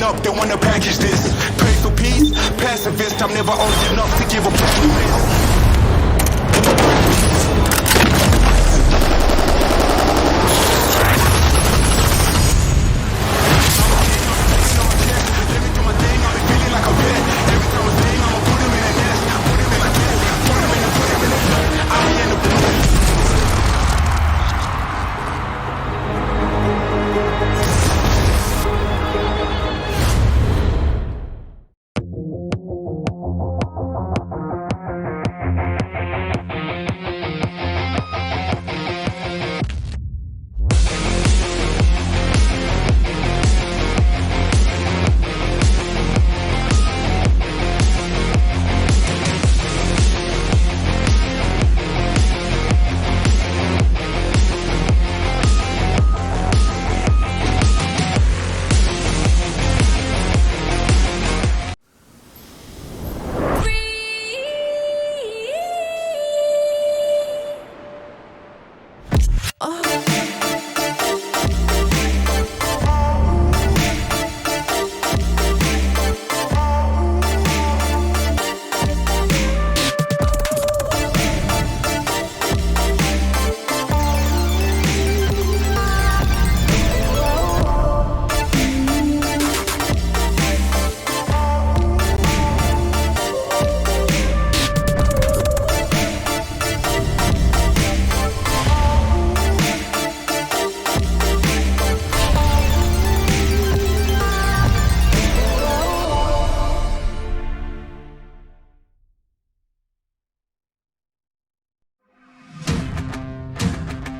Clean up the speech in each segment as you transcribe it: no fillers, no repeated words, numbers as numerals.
up, they wanna package this. Pray for peace, pacifist, I'm never old enough to give a pacifist.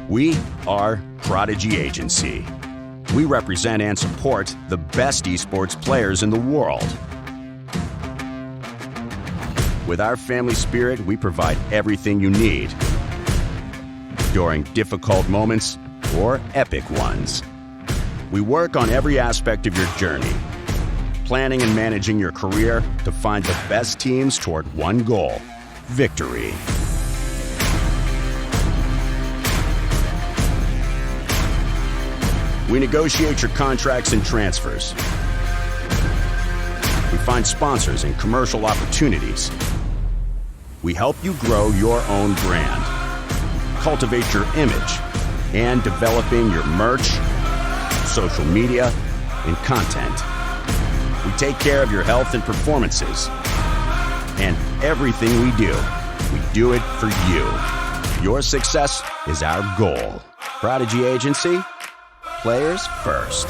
We are Prodigy Agency. We represent and support the best esports players in the world. With our family spirit, we provide everything you need during difficult moments or epic ones. We work on every aspect of your journey, planning and managing your career to find the best teams toward one goal: victory. We negotiate your contracts and transfers. We find sponsors and commercial opportunities. We help you grow your own brand, cultivate your image, and developing your merch, social media, and content. We take care of your health and performances. And everything we do it for you. Your success is our goal. Prodigy Agency, players first.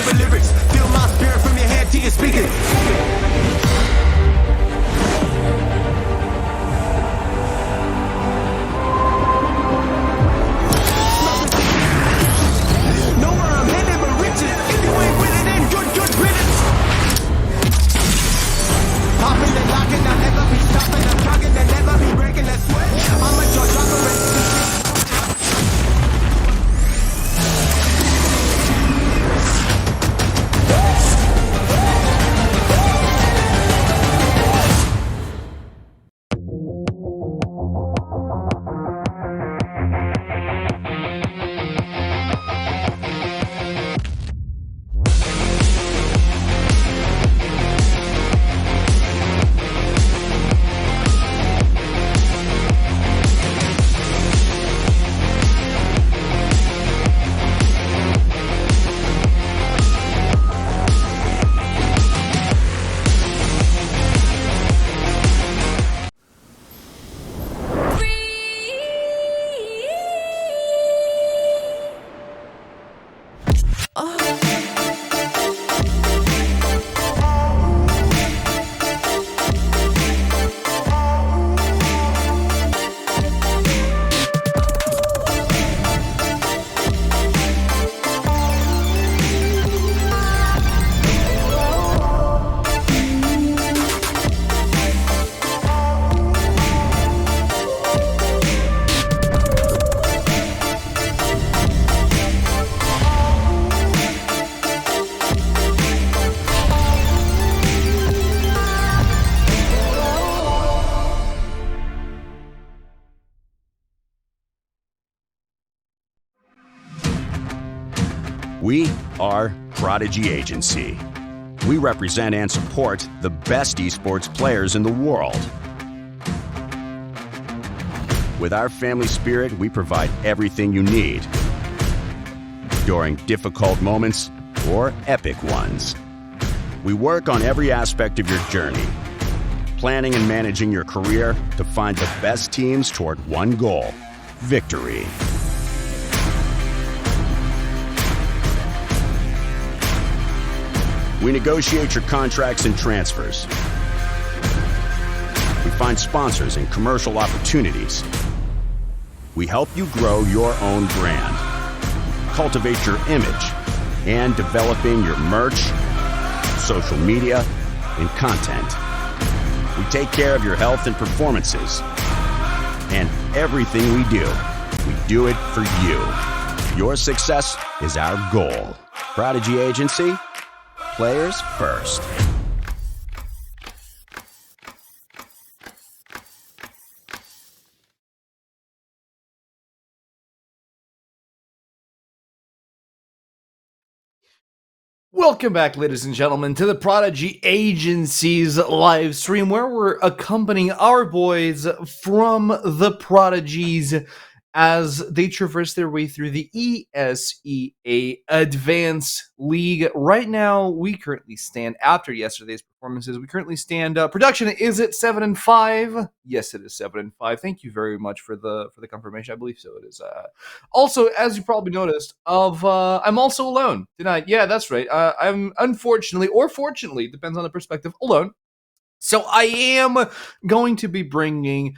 clever lyrics. Feel my spirit from your head to your speakers. Know where I'm headed, but riches. If you ain't with it, then good riddance. Popping and locking, I'll never be stopping. I'm jogging, they'll never be breaking. Let's sweat. I'm a George operator. We are Prodigy Agency. We represent and support the best esports players in the world. With our family spirit, we provide everything you need during difficult moments or epic ones. We work on every aspect of your journey, planning and managing your career to find the best teams toward one goal: victory. We negotiate your contracts and transfers. We find sponsors and commercial opportunities. We help you grow your own brand, cultivate your image, and developing your merch, social media, and content. We take care of your health and performances. And everything we do it for you. Your success is our goal. Prodigy Agency, players first. Welcome back, ladies and gentlemen, to the Prodigy Agency's live stream, where we're accompanying our boys from the Prodigies as they traverse their way through the ESEA Advanced League. Right now, we currently stand, after yesterday's performances, production is at 7-5. Yes, it is 7-5. Thank you very much for the confirmation. I believe so. It is. Also, as you probably noticed, I'm also alone tonight. Yeah, that's right. I'm unfortunately, or fortunately, depends on the perspective, alone. So I am going to be bringing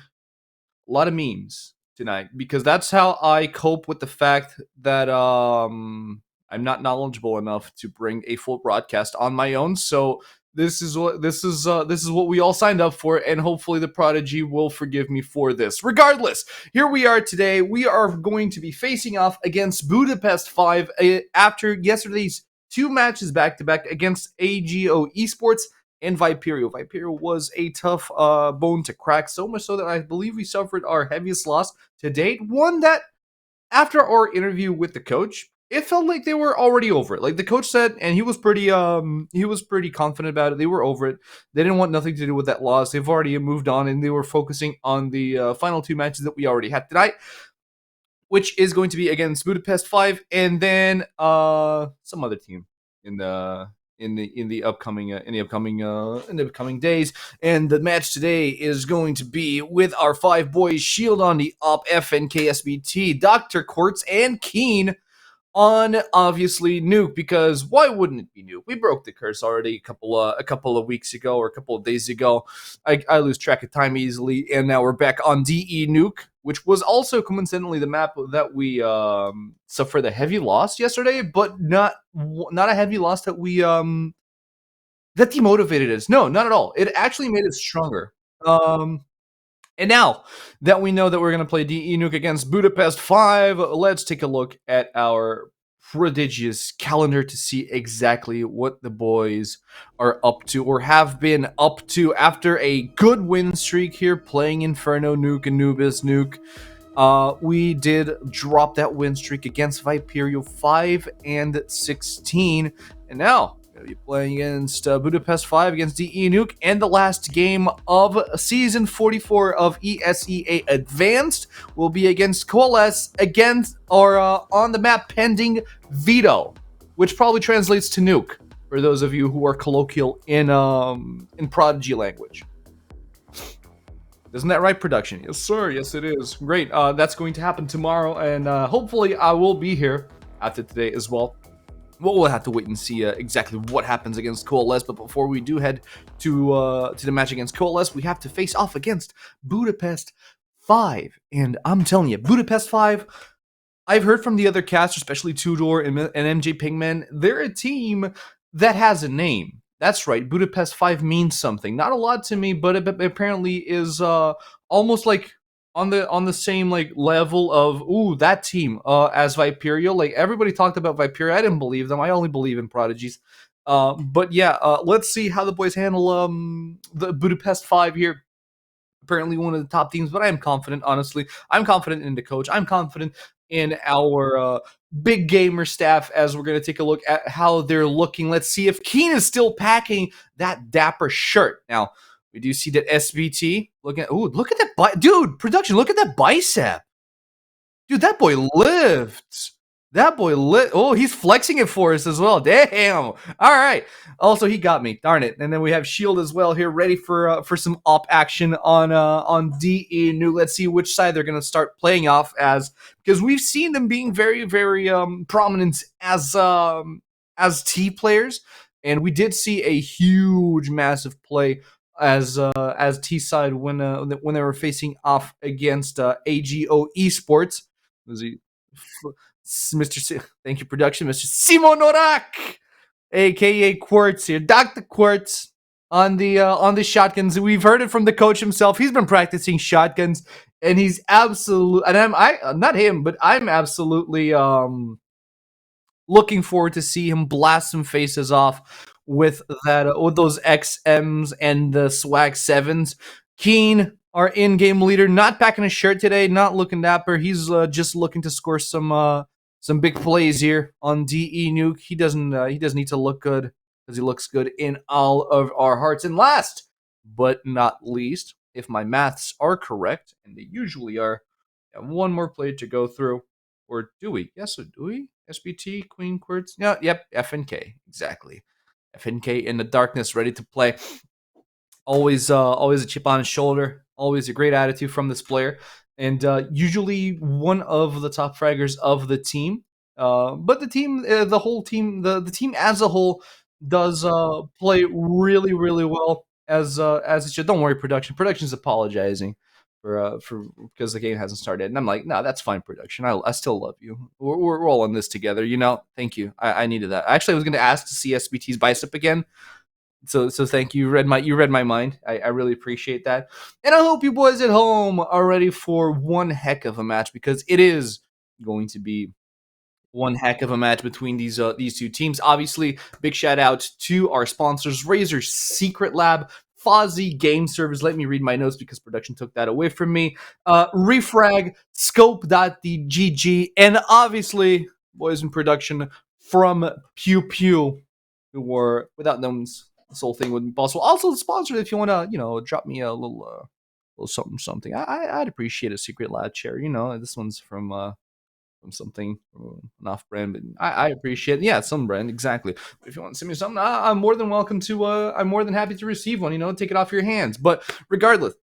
a lot of memes tonight, because that's how I cope with the fact that I'm not knowledgeable enough to bring a full broadcast on my own. So this is what we all signed up for, and hopefully the Prodigy will forgive me for this. Regardless, here we are today. We are going to be facing off against Budapest Five after yesterday's 2 matches back-to-back against AGO Esports and Viperio. Viperio was a tough bone to crack, so much so that I believe we suffered our heaviest loss to date. One that, after our interview with the coach, it felt like they were already over it. Like the coach said, and he was pretty confident about it. They were over it. They didn't want nothing to do with that loss. They've already moved on, and they were focusing on the final 2 matches that we already had tonight, which is going to be against Budapest Five, and then some other team in the upcoming days. And the match today is going to be with our 5 boys: Shield on the Op, FNK, SBT, Dr. Quartz, and Keen on obviously Nuke, because why wouldn't it be Nuke? We broke the curse already a couple of weeks ago or a couple of days ago. I lose track of time easily, and now we're back on DE Nuke, which was also coincidentally the map that we suffered a heavy loss yesterday, but not a heavy loss that we that demotivated us. No, not at all. It actually made us stronger. And now that we know that we're going to play DE Nuke against Budapest 5, let's take a look at our prodigious calendar to see exactly what the boys are up to or have been up to after a good win streak here playing Inferno Nuke, Anubis Nuke. We did drop that win streak against Viperio 5 and 16, and now we're going to be playing against Budapest 5 against DE Nuke, and the last game of Season 44 of ESEA Advanced will be against Coalesce against or on the map pending Veto, which probably translates to Nuke for those of you who are colloquial in Prodigy language. Isn't that right, production? Yes, sir. Yes, it is. Great. That's going to happen tomorrow, and hopefully I will be here after today as well. Well, we'll have to wait and see exactly what happens against Coalesce, but before we do head to the match against Coalesce, we have to face off against Budapest 5. And I'm telling you, Budapest 5, I've heard from the other cast, especially Tudor and MJ Pigman, they're a team that has a name. That's right, Budapest 5 means something. Not a lot to me, but it apparently is almost like on the same like level of that team as Viperio. Like everybody talked about Viperio, I didn't believe them. I only believe in Prodigies. But yeah, let's see how the boys handle the Budapest 5 here. Apparently one of the top teams, but I am confident. Honestly, I'm confident in the coach. I'm confident in our big gamer staff as we're going to take a look at how they're looking. Let's see if Keen is still packing that dapper shirt. Now, we do see that SBT looking at, look at that, dude, production, look at that bicep. Dude, that boy lifts. That boy he's flexing it for us as well. Damn. All right. Also, he got me. Darn it. And then we have Shield as well here, ready for some op action on DE Nuke. Let's see which side they're going to start playing off as, because we've seen them being very, very prominent as T players, and we did see a huge, massive play as T side when they were facing off against AGO Esports. Was he? Thank you, production, Mr. Simonorak, aka Quartz here, Dr. Quartz on the shotguns. We've heard it from the coach himself. He's been practicing shotguns, and he's absolutely, and I'm not him, but I'm absolutely looking forward to see him blast some faces off with those XMs and the Swag 7s. Keen, our in-game leader, not packing a shirt today, not looking dapper. He's just looking to score some big plays here on DE Nuke. He doesn't need to look good, because he looks good in all of our hearts. And last but not least, if my maths are correct, and they usually are, we have one more play to go through. Or do we? Yes, do we? SBT, Queen Quartz? Yeah, yep, FNK, exactly. FNK in the darkness, ready to play. Always a chip on his shoulder. Always a great attitude from this player. And usually one of the top fraggers of the team. But the team, the whole team, the team as a whole does play really, really well as it should. Don't worry, production. Production's apologizing for because the game hasn't started. And I'm like, no, that's fine, production. I still love you. We're all in this together, you know. Thank you. I needed that. Actually, I was going to ask to see SBT's bicep again. So thank you. You read my mind. I really appreciate that. And I hope you boys at home are ready for one heck of a match, because it is going to be one heck of a match between these two teams. Obviously, big shout out to our sponsors, Razer, Secretlab, Fozzy Game Servers. Let me read my notes because production took that away from me. Refrag, Scope.dgg, and obviously, boys in production from Pewpew, who were, without them, this whole thing wouldn't be possible. Also, the sponsor, if you want to, drop me a little something. I'd appreciate a Secretlab chair. This one's from something, an off-brand, but I appreciate it. Yeah, some brand, exactly. But if you want to send me something, I'm more than welcome to, I'm more than happy to receive one, take it off your hands. But regardless,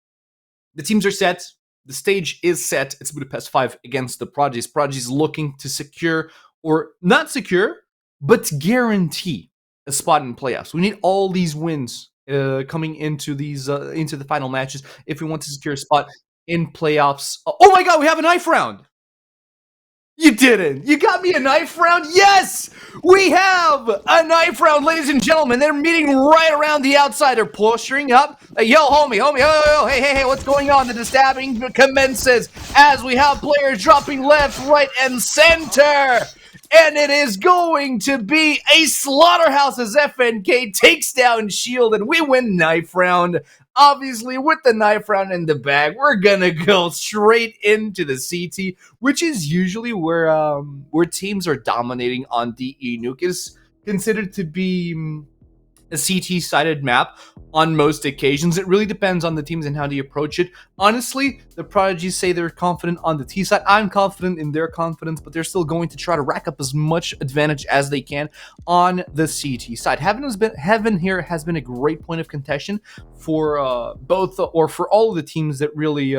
the teams are set. The stage is set. It's Budapest 5 against the Prodigies. Prodigies looking to secure or not secure, but guarantee a spot in playoffs. We need all these wins coming into the final matches if we want to secure a spot in playoffs. Oh my God, we have a knife round. You didn't. You got me a knife round? Yes! We have a knife round, ladies and gentlemen. They're meeting right around the outside. They're posturing up. Yo, homie, hey, what's going on? The stabbing commences as we have players dropping left, right, and center. And it is going to be a slaughterhouse as FNK takes down Shield, and we win knife round. Obviously, with the knife round in the bag, we're gonna go straight into the CT, which is usually where teams are dominating on DE Nuke. It is considered to be a CT-sided map on most occasions. It really depends on the teams and how they approach it. Honestly, the Prodigies say they're confident on the T side. I'm confident in their confidence, but they're still going to try to rack up as much advantage as they can on the CT side. Heaven here has been a great point of contention for both or for all of the teams that really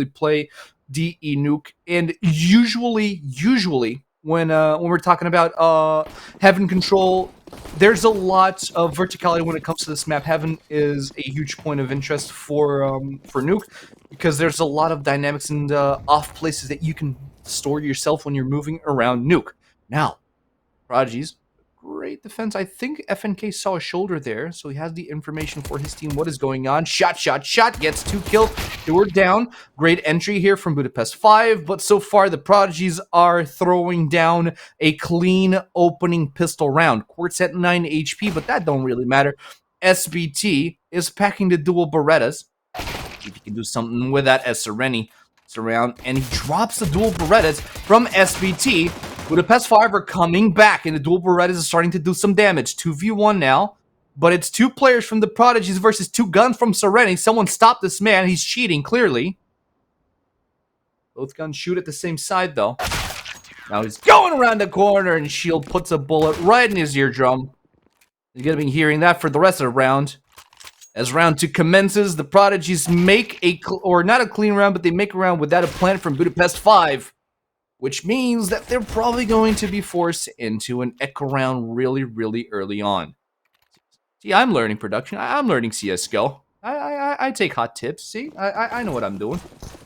play DE Nuke. And usually when we're talking about Heaven control, there's a lot of verticality when it comes to this map. Heaven is a huge point of interest for Nuke because there's a lot of dynamics and off places that you can store yourself when you're moving around Nuke. Now, Prodigies, great defense. I think FNK saw a shoulder there, so he has the information for his team. What is going on? Shot. Gets 2 kills. They were down. Great entry here from Budapest Five, but so far the Prodigies are throwing down a clean opening pistol round. Quartz at 9 HP, but that don't really matter. SBT is packing the dual Berettas. See if he can do something with that as Sereni around, and he drops the dual Berettas from SBT. Budapest Five are coming back, and the dual Berettas is starting to do some damage. 2v1 now, but it's 2 players from the Prodigies versus 2 guns from Sereni. Someone stop this man. He's cheating, clearly. Both guns shoot at the same side, though. Now he's going around the corner, and Shield puts a bullet right in his eardrum. You're going to be hearing that for the rest of the round. As round 2 commences, the Prodigies make not a clean round, but they make a round without a plant from Budapest Five, which means that they're probably going to be forced into an echo round really early on. See, I'm learning production. I'm learning CSGO. I take hot tips. See, I know what I'm doing.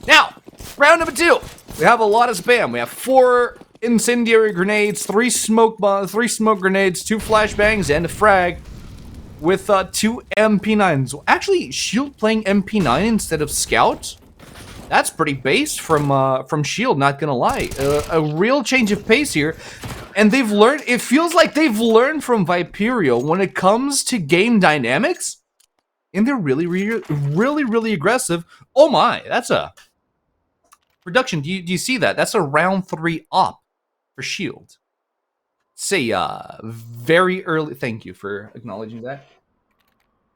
Now, round number 2. We have a lot of spam. We have 4 incendiary grenades, 3 smoke grenades, 2 flashbangs, and a frag with 2 MP9s. Actually, Shield playing MP9 instead of Scout. That's pretty base from Shield, not gonna lie. A real change of pace here. And they've learned, it feels like they've learned from Viperio when it comes to game dynamics. And they're really aggressive. Oh my, that's a... Production, do you see that? That's a round 3 op for Shield. Say, very early... Thank you for acknowledging that.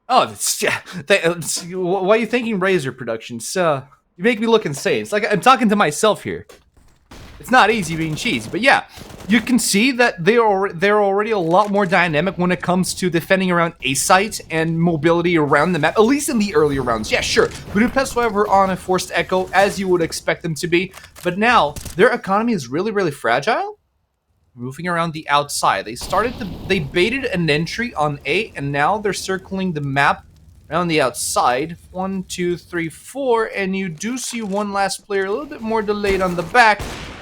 Oh, why are you thanking Razer Productions? You make me look insane. It's like I'm talking to myself here. It's not easy being cheesy, but yeah, you can see that they're already a lot more dynamic when it comes to defending around a site and mobility around the map, at least in the earlier rounds. Yeah, sure, Budapest Five were on a forced echo, as you would expect them to be, but now their economy is really fragile, moving around the outside. They baited an entry on A, and now they're circling the map around the outside. 1, 2, 3, 4, and you do see one last player a little bit more delayed on the back.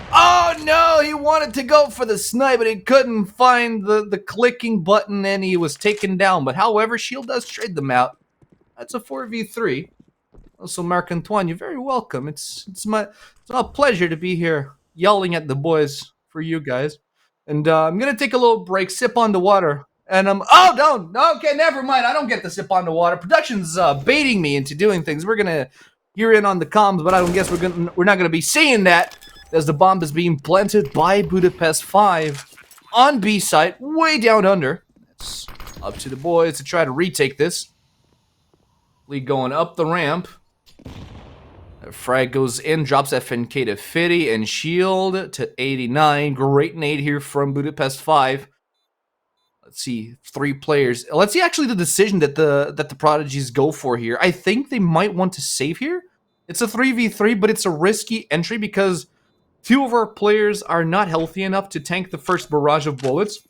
Oh no, he wanted to go for the snipe, but he couldn't find the clicking button, and he was taken down. But however, Shield does trade them out. That's a 4v3. Also, Marc Antoine, you're very welcome. It's my pleasure to be here yelling at the boys for you guys. And I'm gonna take a little break, sip on the water. And oh, don't. Okay, never mind. I don't get to sip on the water. Production's baiting me into doing things. We're gonna hear in on the comms, but I don't guess we're not gonna be seeing that as the bomb is being planted by Budapest Five on B site, way down under. It's up to the boys to try to retake this. Lee going up the ramp. Frag goes in, drops FNK to 50 and Shield to 89. Great nade here from Budapest Five. Let's see, 3 players. Let's see actually the decision that the Prodigies go for here. I think they might want to save here. It's a 3v3, but it's a risky entry because Two of our players are not healthy enough to tank the first barrage of bullets,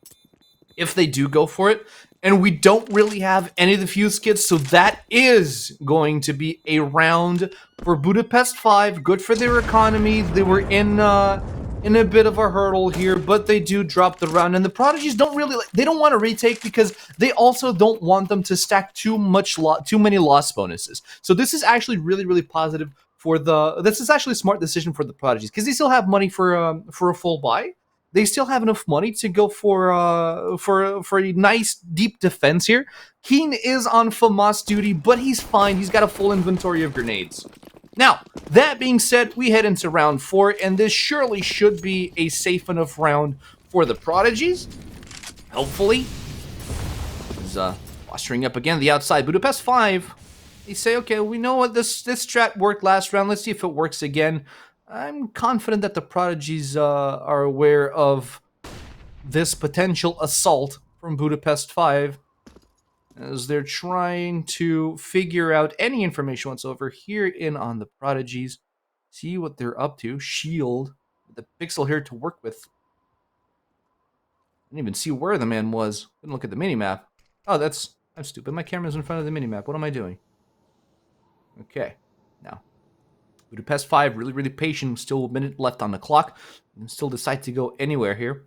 if they do go for it. And we don't really have any of the fuse kits, so that is going to be a round for Budapest 5. Good for their economy. They were in a bit of a hurdle here, but they do drop the round. And the Prodigies don't really, they don't want to retake because they also don't want them to stack too many loss bonuses. So this is actually really, really positive for this is actually a smart decision for the Prodigies because they still have money for a full buy. They still have enough money to go for a nice deep defense here. Keen is on FAMAS duty, but he's fine. He's got a full inventory of grenades. Now, that being said, we head into round 4, and this surely should be a safe enough round for the Prodigies. Hopefully. He's posturing up again the outside. Budapest 5. They say, okay, we know what this strat worked last round. Let's see if it works again. I'm confident that the Prodigies are aware of this potential assault from Budapest 5 as they're trying to figure out any information whatsoever here in on the Prodigies. See what they're up to. Shield, the pixel here to work with. I didn't even see where the man was. Didn't look at the minimap. Oh, I'm stupid. My camera's in front of the minimap. What am I doing? Okay, now. Budapest 5, really, really patient. Still a minute left on the clock. And still decide to go anywhere here.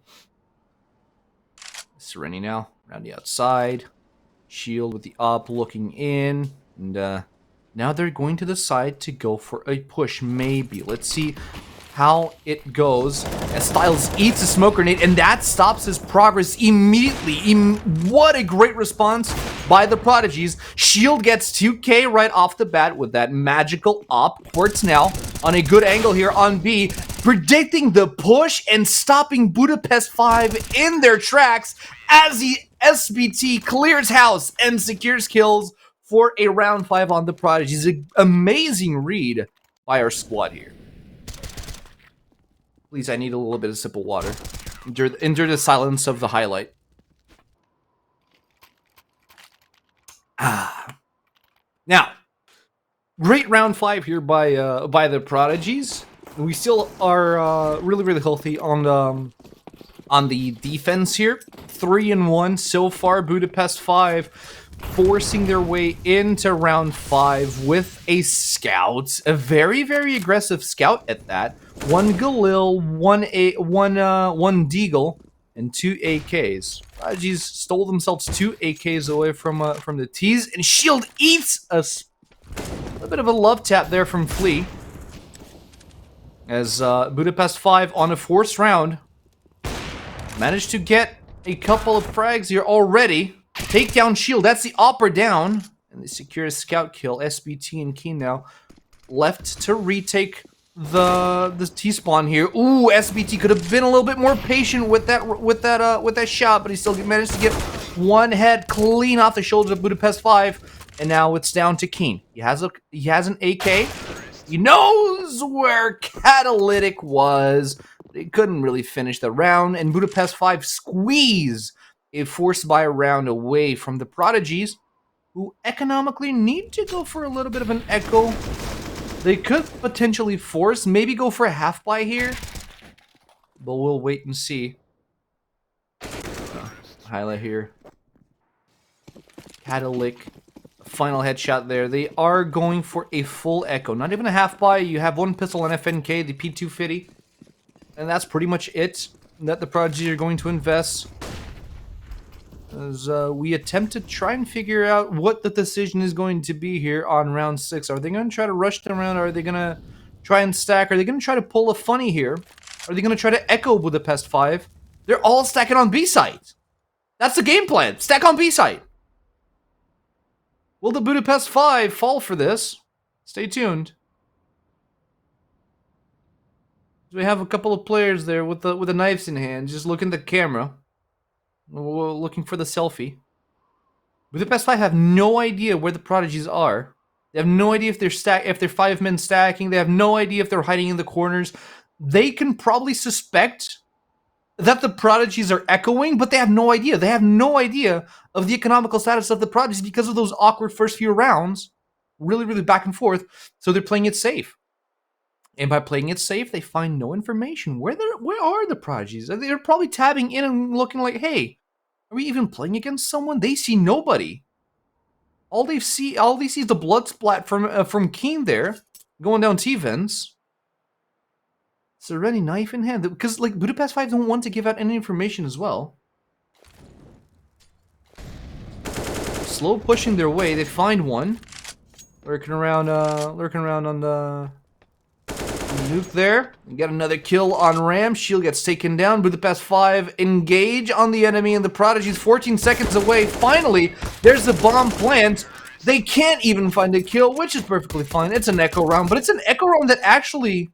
Serenity now, around the outside. Shield with the up, looking in. And now they're going to decide to go for a push, maybe. Let's see how it goes. As Styles eats a smoke grenade, and that stops his progress immediately. What a great response by the Prodigies. Shield gets 2k right off the bat with that magical op. Quartz now on a good angle here on B, predicting the push and stopping Budapest 5 in their tracks as the SBT clears house and secures kills for a round 5 on the Prodigies. An amazing read by our squad here. Please, I need a little bit of sip of water. Endure the silence of the highlight. Now, great round 5 here by the Prodigies. We still are really, really healthy on the defense here. 3-1 so far. Budapest 5 forcing their way into round 5 with a scout, a very, very aggressive scout at that. 1 Galil, 1 Deagle, and 2 AKs. Prodigies stole themselves 2 AKs away from the T's, and Shield eats a little bit of a love tap there from Flea. As Budapest 5 on a forced round managed to get a couple of frags here already. Take down Shield, that's the opera down. And they secure a scout kill. SBT and Keen now left to retake the T-spawn here. Ooh, SBT could have been a little bit more patient with that shot, but he still managed to get one head clean off the shoulders of Budapest 5. And now it's down to Keen. He has an AK. He knows where Catalytic was, but he couldn't really finish the round. And Budapest 5 squeeze a forced buy round away from the Prodigies, who economically need to go for a little bit of an echo. They could potentially force, maybe go for a half buy here, but we'll wait and see. Highlight here. Catalytic, final headshot there. They are going for a full echo, not even a half buy. You have one pistol on FNK, the P250, and that's pretty much it that the Prodigy are going to invest. As we attempt to try and figure out what the decision is going to be here on round 6. Are they going to try to rush the round? Are they going to try and stack? Are they going to try to pull a funny here? Are they going to try to echo Budapest 5? They're all stacking on B site. That's the game plan. Stack on B site. Will the Budapest 5 fall for this? Stay tuned. We have a couple of players there with the knives in hand, just looking at the camera. We're looking for the selfie. Budapest 5 have no idea where the Prodigies are. They have no idea if they're 5 men stacking. They have no idea if they're hiding in the corners. They can probably suspect that the Prodigies are echoing, but they have no idea. They have no idea of the economical status of the Prodigies because of those awkward first few rounds. Really, really back and forth. So they're playing it safe. And by playing it safe, they find no information. Where are the Prodigies? They're probably tabbing in and looking like, hey, are we even playing against someone? They see nobody. All they see is the blood splat from Keen there, going down T-Vents. Serenity knife in hand, because like Budapest Five don't want to give out any information as well. Slow pushing their way, they find one, lurking around on the nuke there. And get another kill on Ram. Shield gets taken down. Budapest Five engage on the enemy, and the Prodigy's 14 seconds away. Finally, there's the bomb plant. They can't even find a kill, which is perfectly fine. It's an echo round, but it's an echo round that actually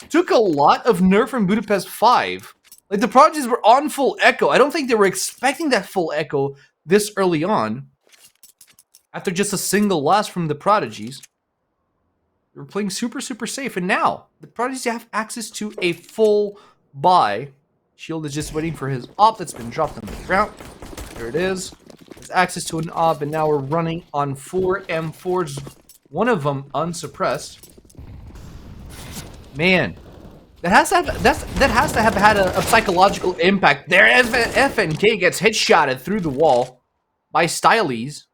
took a lot of nerf from Budapest 5. Like, the Prodigies were on full echo. I don't think they were expecting that full echo this early on. After just a single loss from the Prodigies. They were playing super, super safe. And now, the Prodigies have access to a full buy. Shield is just waiting for his op that's been dropped on the ground. There it is. There's access to an op, and now we're running on 4 M4s. One of them unsuppressed. Man, that has to have had a psychological impact. There, FNK gets headshotted through the wall by Stylies.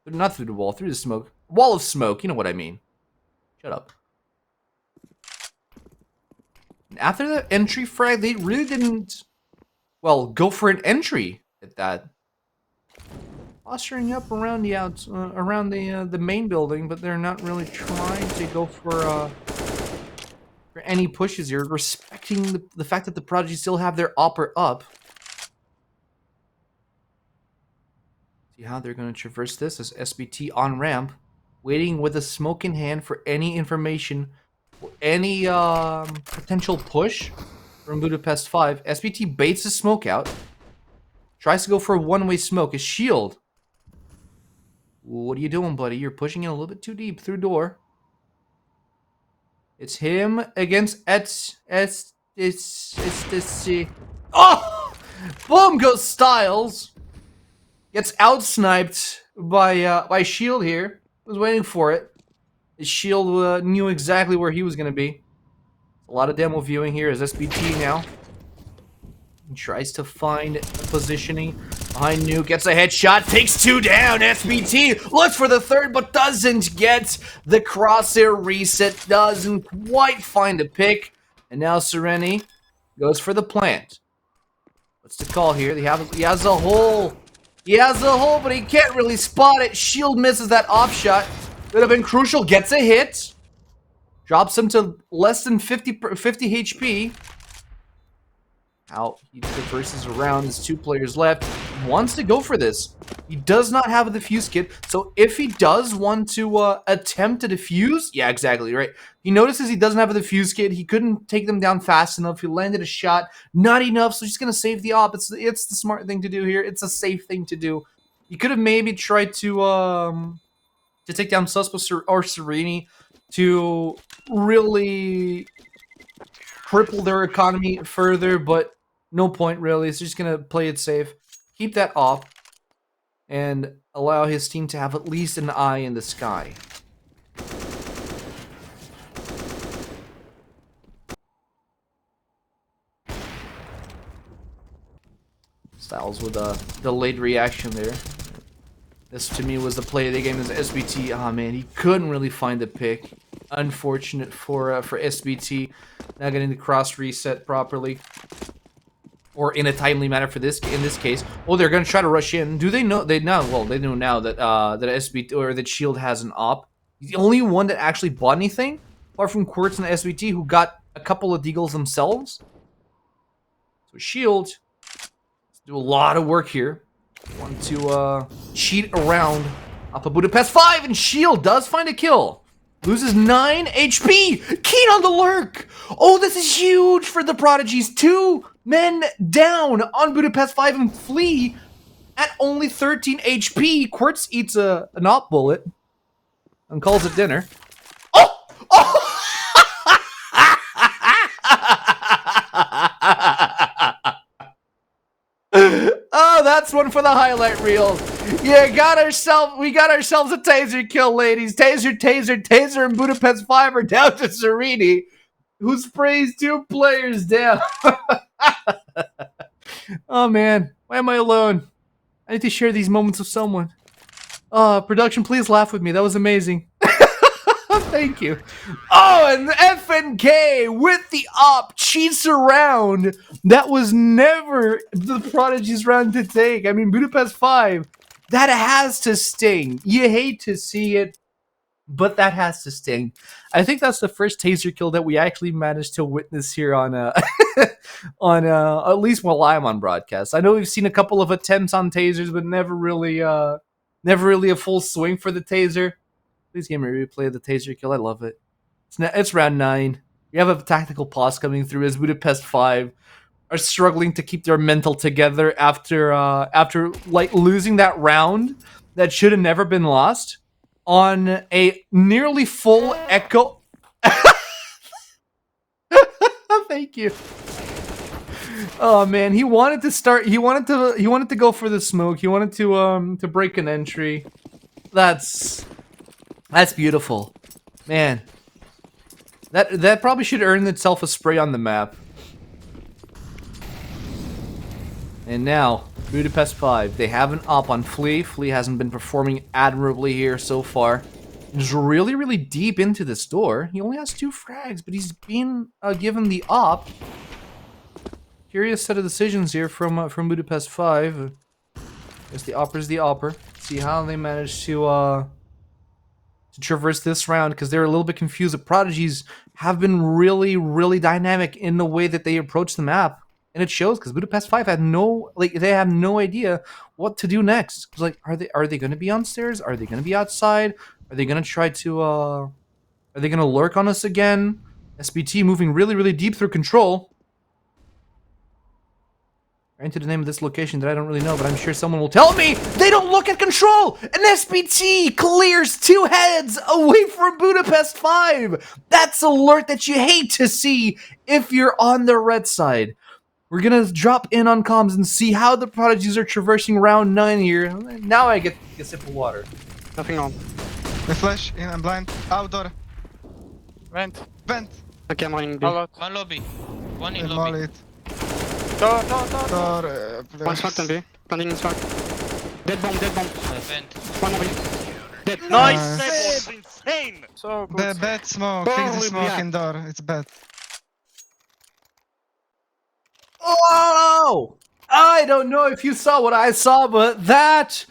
Not through the wall, through the smoke. Wall of smoke, you know what I mean. Shut up. And after the entry frag, they really didn't, well, go for an entry at that. Posturing up around the main building, but they're not really trying to go for any pushes here, respecting the fact that the Prodigy still have their upper up. See how they're going to traverse this as SBT on ramp, waiting with a smoke in hand for any information, for any potential push from Budapest 5. SBT baits the smoke out, tries to go for a one-way smoke. His shield. What are you doing, buddy? You're pushing in a little bit too deep through door. It's him against Oh! Boom goes Styles. Gets outsniped by Shield here. Was waiting for it. His Shield knew exactly where he was going to be. A lot of demo viewing here as SBT now. He tries to find positioning behind Nuke, gets a headshot, takes 2 down. SBT looks for the third, but doesn't get the crosshair reset, doesn't quite find a pick. And now Serenity goes for the plant. What's the call here? He has a hole. He has a hole, but he can't really spot it. Shield misses that off shot. Could have been crucial, gets a hit. Drops him to less than 50 HP. Out, he traverses around, his 2 players left. He wants to go for this. He does not have a defuse kit, so if he does want to attempt to defuse, yeah, exactly, right. He notices he doesn't have a defuse kit, he couldn't take them down fast enough, he landed a shot, not enough, so he's gonna save the op. It's the smart thing to do here, it's a safe thing to do. He could have maybe tried to take down Suspo or Serenity to really cripple their economy further, but no point really. He's just gonna play it safe, keep that off, and allow his team to have at least an eye in the sky. Styles with a delayed reaction there. This to me was the play of the game as SBT. Ah, man, he couldn't really find the pick. Unfortunate for SBT not getting the cross reset properly, or in a timely manner for this. In this case, oh, they're gonna try to rush in. Do they know? They know. Well, they know now that that SBT or that Shield has an op. He's the only one that actually bought anything, apart from Quartz and SBT, who got a couple of deagles themselves. So Shield do a lot of work here. Want to cheat around up a Budapest 5, and Shield does find a kill. Loses 9 HP. Keen on the lurk. Oh, this is huge for the Prodigies. 2 men down on Budapest 5 and flee at only 13 HP. Quartz eats an op bullet and calls it dinner. Oh! Oh! Oh, that's one for the highlight reel. Yeah, we got ourselves a taser kill, ladies. Taser, and Budapest Five are down to Serini, who sprays 2 players down. Oh man, why am I alone? I need to share these moments with someone. Production, please laugh with me. That was amazing. Thank you. Oh, and FNK with the op cheats around. That was never the Prodigy's round to take. I mean, Budapest 5, that has to sting. You hate to see it, but that has to sting. I think that's the first taser kill that we actually managed to witness here on on at least while I'm on broadcast. I know we've seen a couple of attempts on tasers, but never really a full swing for the taser. Please give me a replay of the taser kill. I love it. It's round 9. We have a tactical pause coming through as Budapest 5 are struggling to keep their mental together after like losing that round that should have never been lost on a nearly full echo. Thank you. Oh man, he wanted to start. He wanted to go for the smoke. He wanted to break an entry. That's beautiful, man. That probably should earn itself a spray on the map. And now Budapest 5, they have an op on Flea. Flea hasn't been performing admirably here so far. He's really deep into this door. He only has 2 frags, but he's being given the op. Curious set of decisions here from Budapest 5. Guess the opper's the opper. See how they manage to traverse this round, because they're a little bit confused. The Prodigies have been really dynamic in the way that they approach the map. And it shows, because Budapest 5 had they have no idea what to do next. It's like, are they going to be on stairs? Are they going to be outside? Are they going to try to, are they going to lurk on us again? SBT moving really deep through control. Right into the name of this location that I don't really know, but I'm sure someone will tell me. They don't look at control! And SBT clears 2 heads away from Budapest 5! That's alert that you hate to see if you're on the red side. We're gonna drop in on comms and see how the Prodigies are traversing round 9 here. Now I get a sip of water. Nothing on. The flash, yeah, I'm blind. Outdoor. Vent. Vent. Okay, I'm running B. All out. One lobby. One in Molly lobby. it. Door. Door, One smoke on B. Planting in smoke. Dead bomb. Vent. One more B. Dead. Nice! Nice. That was insane! So good. Bad smoke. Fix the Holy smoke yeah. in door. It's bad. Oh! I don't know if you saw what I saw, but that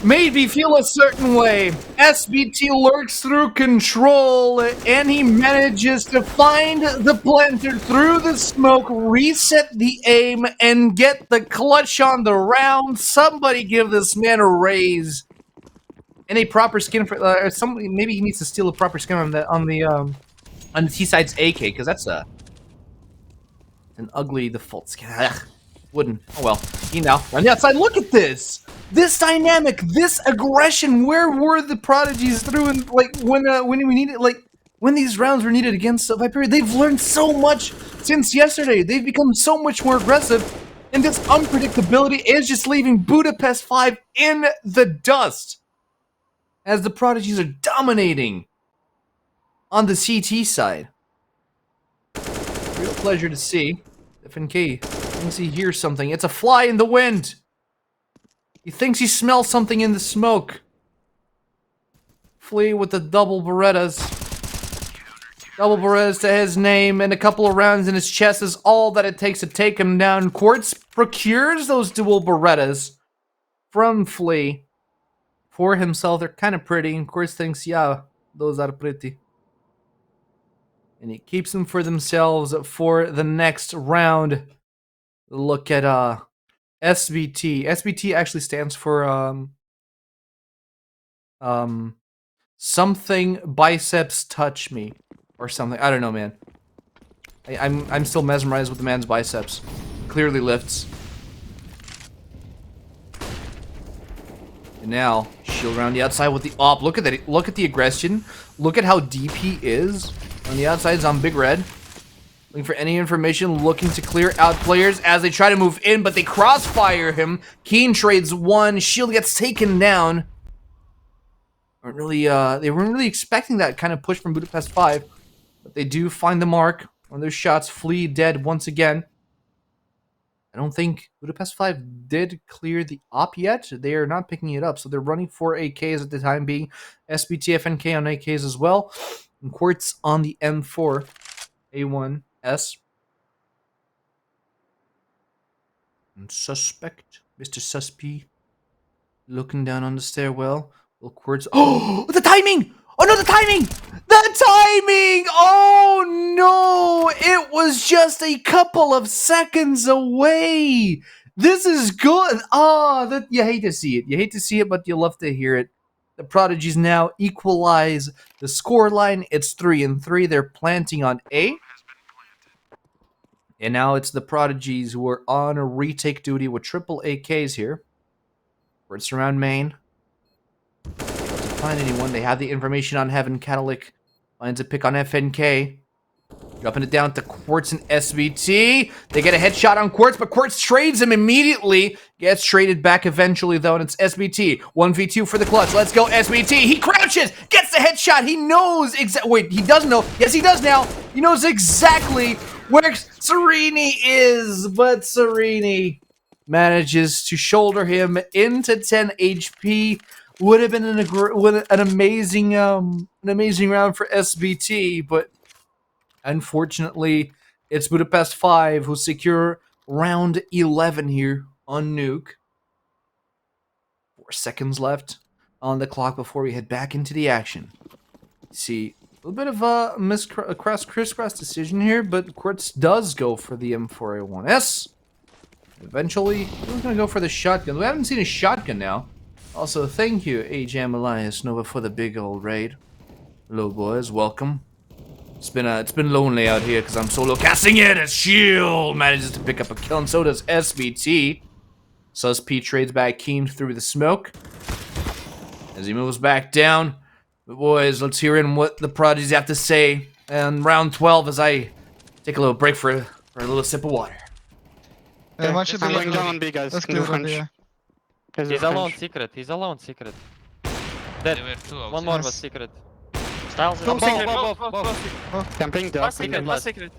made me feel a certain way. SBT lurks through control, and he manages to find the planter through the smoke, reset the aim, and get the clutch on the round. Somebody give this man a raise. And a proper skin for maybe he needs to steal a proper skin on the T-side's AK, because that's an ugly default skin. Ugh, wooden. Oh well. You know. On the outside, look at this! This dynamic, this aggression. Where were the Prodigies through and when we needed when these rounds were needed against Viper? They've learned so much since yesterday. They've become so much more aggressive, and this unpredictability is just leaving Budapest 5 in the dust as the Prodigies are dominating on the CT side. Real pleasure to see. FNK thinks he hears something. It's a fly in the wind. He thinks he smells something in the smoke. Flea with the double Berettas. Double Berettas to his name, and a couple of rounds in his chest is all that it takes to take him down. Quartz procures those dual Berettas from Flea for himself. They're kind of pretty, and Quartz thinks, yeah, those are pretty. And he keeps them for themselves for the next round. Look at SBT. SBT actually stands for something biceps touch me or something. I don't know, man. I'm still mesmerized with the man's biceps. Clearly lifts. And now shield around the outside with the op. Look at that. Look at the aggression. Look at how deep he is. On the outside is on Big Red. looking for any information, looking to clear out players as they try to move in, but they crossfire him. Keen trades one, Shield gets taken down. They weren't really expecting that kind of push from Budapest 5, but they do find the mark. One of their shots, flee dead once again. I don't think Budapest 5 did clear the op yet. They are not picking it up, so they're running for AKs at the time being. SBT, FNK on AKs as well. And Quartz on the M4, A1S. And Suspect, Mr. Suspy, looking down on the stairwell. Will Quartz... Oh, the timing! Oh no, the timing! The timing! Oh no! It was just a couple of seconds away! This is good! You hate to see it. You hate to see it, but you love to hear it. The Prodigies now equalize the scoreline. It's 3-3. They're planting on A. And now it's the Prodigies who are on a retake duty with triple AKs here. Quartz around main. Find anyone. They have the information on Heaven. Catalyc finds a pick on FNK. Dropping it down to Quartz and SBT. They get a headshot on Quartz, but Quartz trades him immediately. Gets traded back eventually, though, and it's SBT. 1v2 for the clutch. Let's go, SBT. He crouches, gets the headshot. He knows exactly. Wait, he does know. Yes, he does now. He knows exactly where Serini is, but Serini manages to shoulder him into 10 HP. Would have been an amazing round for SBT, but unfortunately, it's Budapest 5 who secure round 11 here on Nuke. 4 seconds left on the clock before we head back into the action. See, a little bit of a crisscross decision here, but Quartz does go for the M4A1S. Eventually, he's going to go for the shotgun. We haven't seen a shotgun now. Also, thank you, AJM Elias Nova, for the big old raid. Hello, boys. Welcome. It's been lonely out here because I'm solo casting it as Shield manages to pick up a kill, and so does SBT. Sus-P trades back Keen through the smoke as he moves back down. But boys, let's hear in what the Prodigies have to say in round 12 as I take a little break for a little sip of water. One should be I'm going left. down on B, guys. Let's Can do clear it, French. yeah. Guys, do He's French. alone secret. He's alone secret. There Dead. were two outside. One more was Yes. secret. Styles is Both secret, both. Camping the Last secret, last secret.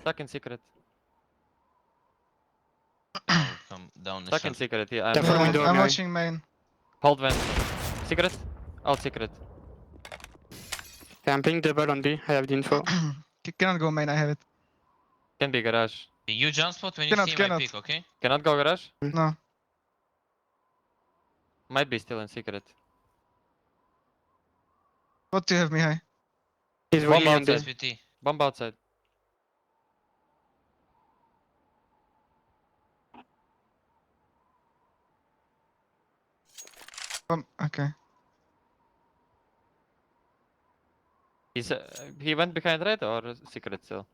Second secret. Come down the Second shot. secret, yeah. Careful Yeah, window, I'm guy. watching main. Hold vent. Secret? Out secret. Camping double on B. I have the info. Cannot go main, I have it. Can be garage. You jump spot when you see my Cannot. pick, okay? Cannot go garage? No. Might be still in secret. What do you have, Mihai? He's Bomb really on B. outside. SVT. Bomb outside. Okay. He went behind red or secret still?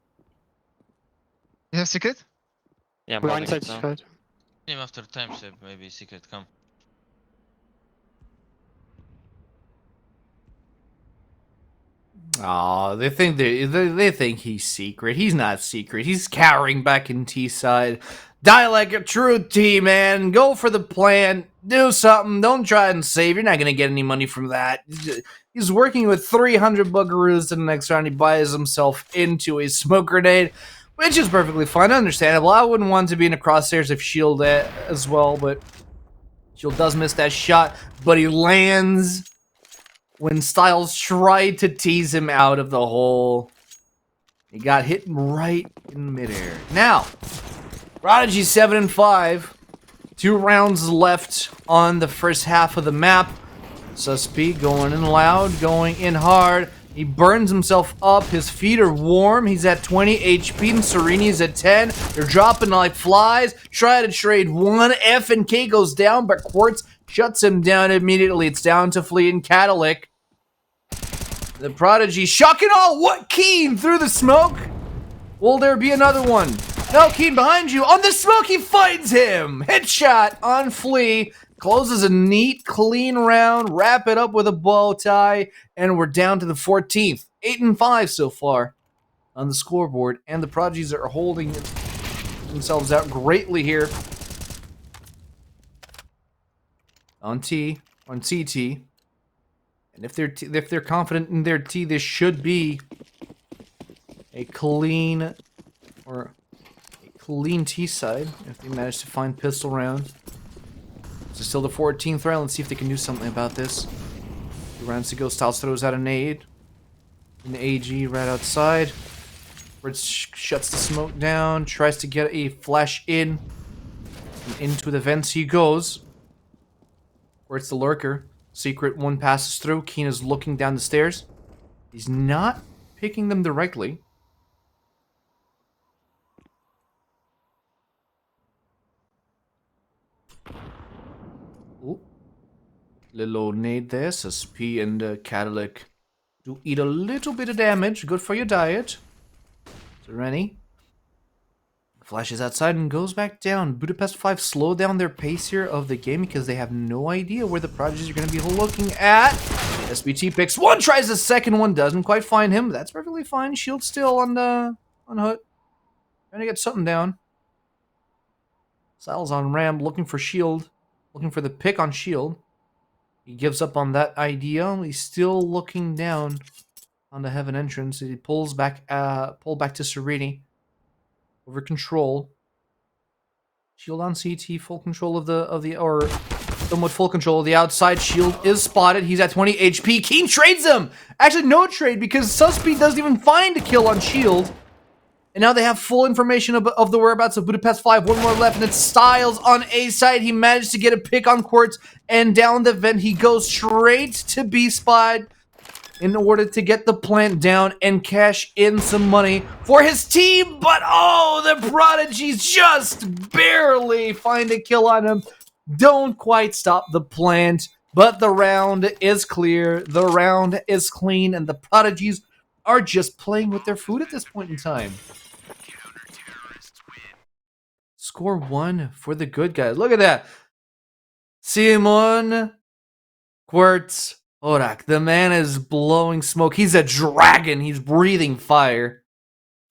You have secret? Yeah, I'm We're holding inside it now. side. Him after time save, maybe secret come. Aw, they think he's secret. He's not secret. He's cowering back in T-side. Die like a true T-man. Go for the plan. Do something. Don't try and save. You're not going to get any money from that. He's working with 300 buckaroos, and the next round he buys himself into a smoke grenade, which is perfectly fine. Understandable. I wouldn't want to be in the crosshairs of Shield as well, but Shield does miss that shot, but he lands when Styles tried to tease him out of the hole. He got hit right in midair. Now, Prodigy 7-5. 2 rounds left on the first half of the map. Sus-P going in loud, going in hard. He burns himself up. His feet are warm. He's at 20 HP and Sereni's at 10. They're dropping like flies. Try to trade one. F and K goes down, but Quartz shuts him down immediately. It's down to Flea and Catalyc. The Prodigy shocking all. What? Keen through the smoke? Will there be another one? No, Keen behind you. On the smoke, he finds him. Headshot on Flea. Closes a neat, clean round. Wrap it up with a bow tie. And we're down to the 14th. 8-5 so far. on the scoreboard, and the Prodigies are holding themselves out greatly here. On CT. And if they're confident in their T, this should be a clean T side if they manage to find pistol rounds. So still the 14th round. Let's see if they can do something about this. 2 rounds to go. Styles throws out a nade. An AG right outside. Red shuts the smoke down. Tries to get a flash in. And into the vents he goes. Where it's the lurker. Secret one passes through. Keen is looking down the stairs. He's not picking them directly. Ooh. Little nade there. Says P and Cadillac do eat a little bit of damage. Good for your diet. Sereni flashes outside and goes back down. Budapest 5 slow down their pace here of the game because they have no idea where the Prodigies are going to be looking at. SBT picks one, tries the second one, doesn't quite find him. That's perfectly fine. Shield still on Hut. Trying to get something down. Sal's on Ram, looking for Shield. Looking for the pick on Shield. He gives up on that idea. He's still looking down on the Heaven entrance. He pulls back to Serenity. Over control. Shield on CT, full control of the or somewhat full control of the outside. Shield is spotted. He's at 20 HP. Keen trades him! Actually, no trade because Suspy doesn't even find a kill on Shield. And now they have full information of the whereabouts of Budapest 5. One more left, and it's Styles on A side. He managed to get a pick on Quartz, and down the vent he goes straight to B spot in order to get the plant down and cash in some money for his team. But oh, the Prodigies just barely find a kill on him. Don't quite stop the plant, but the round is clear. The round is clean, and the Prodigies are just playing with their food at this point in time. Score 1 for the good guys. Look at that. Simon Quartz Orak. The man is blowing smoke. He's a dragon. He's breathing fire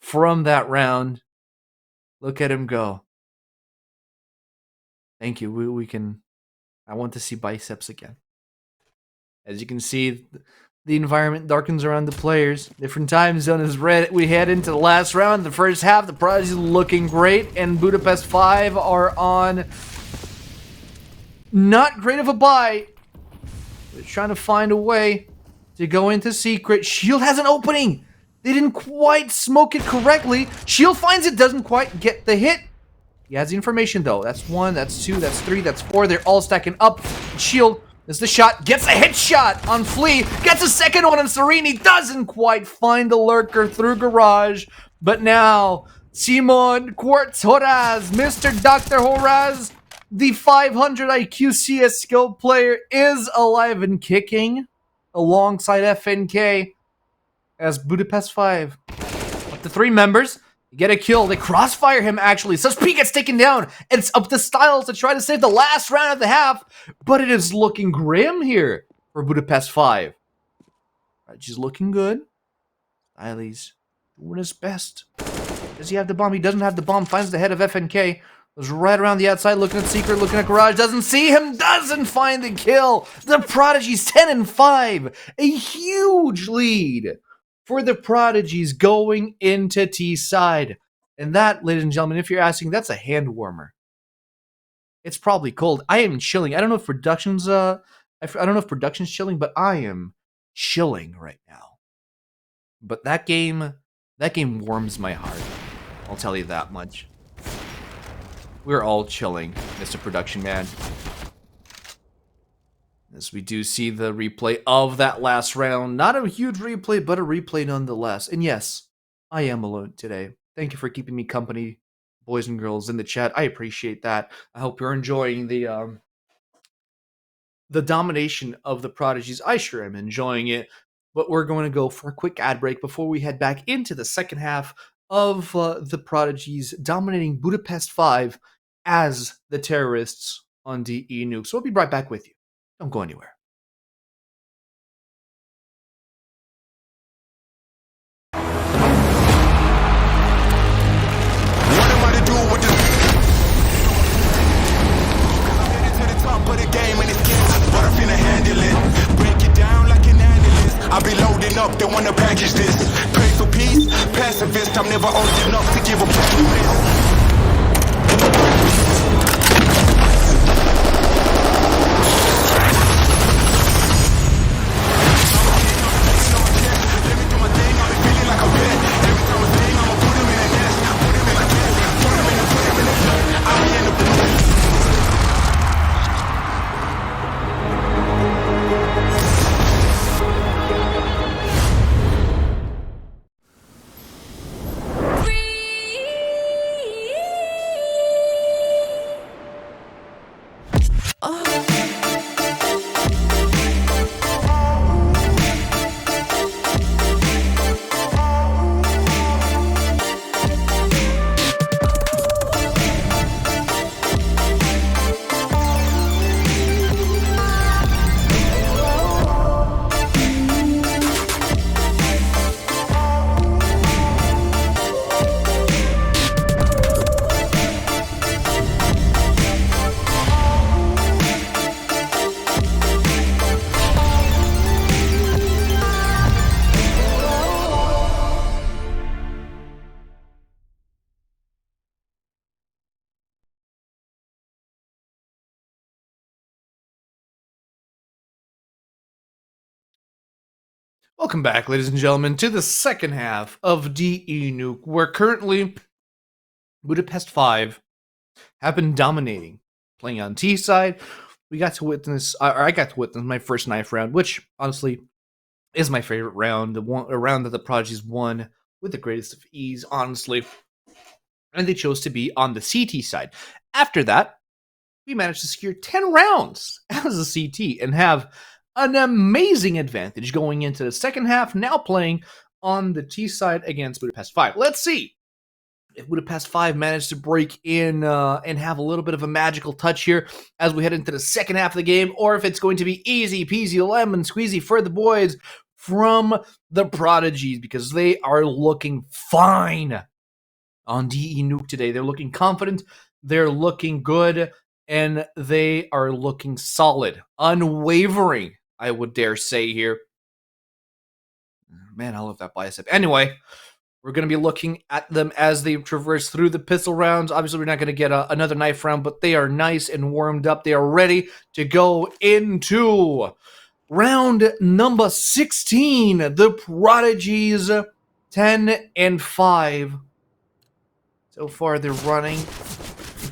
from that round. Look at him go. Thank you. We can... I want to see biceps again. As you can see, the environment darkens around the players. Different time zone is red. We head into the last round. The first half, the Prodigy looking great, and Budapest 5 are on not great of a bye. They're trying to find a way to go into Secret. Shield has an opening. They didn't quite smoke it correctly. Shield finds it, doesn't quite get the hit. He has the information though. That's 1, that's 2, that's 3, that's 4. They're all stacking up. Shield is the shot, gets a hit shot on Flea, gets a second one on Serenity, doesn't quite find the lurker through garage. But now, Simon Quartz Horaz, Mr. Dr. Horaz, the 500 IQ CSGO player, is alive and kicking alongside FNK as Budapest 5. Up to 3 members. Get a kill. They crossfire him, actually. Suspy gets taken down. It's up to Styles to try to save the last round of the half. But it is looking grim here for Budapest 5. She's looking good. Styles doing his best. Does he have the bomb? He doesn't have the bomb. Finds the head of FNK. Goes right around the outside, looking at Secret, looking at Garage. Doesn't see him. Doesn't find the kill. The Prodigies 10-5. A huge lead for the Prodigies going into T-side. And that, ladies and gentlemen, if you're asking, that's a hand warmer. It's probably cold. I am chilling. I don't know if production's chilling, but I am chilling right now. But that game warms my heart. I'll tell you that much. We're all chilling, Mr. Production Man. As we do see the replay of that last round. Not a huge replay, but a replay nonetheless. And yes, I am alone today. Thank you for keeping me company, boys and girls in the chat. I appreciate that. I hope you're enjoying the domination of the Prodigies. I sure am enjoying it. But we're going to go for a quick ad break before we head back into the second half of the Prodigies dominating Budapest 5 as the terrorists on DE Nuke. So we'll be right back with you. Don't go anywhere. wanna package this. Pray for peace, pacifist. I'm never old enough to give a fuck with this. Welcome back, ladies and gentlemen, to the second half of DE Nuke, where currently Budapest Five have been dominating, playing on T side. We got to witness, or I got to witness my first knife round, which honestly is my favorite round, a round that the Prodigies won with the greatest of ease, honestly. And they chose to be on the CT side. After that, we managed to secure 10 rounds as a CT and have an amazing advantage going into the second half, now playing on the T side against Budapest 5. Let's see if Budapest 5 managed to break in and have a little bit of a magical touch here as we head into the second half of the game, or if it's going to be easy peasy lemon squeezy for the boys from the Prodigies, because they are looking fine on DE Nuke today. They're looking confident, they're looking good, and they are looking solid, unwavering, I would dare say here. Man, I love that bicep. Anyway, we're going to be looking at them as they traverse through the pistol rounds. Obviously, we're not going to get another knife round, but they are nice and warmed up. They are ready to go into round number 16. The Prodigies 10 and 5. So far, they're running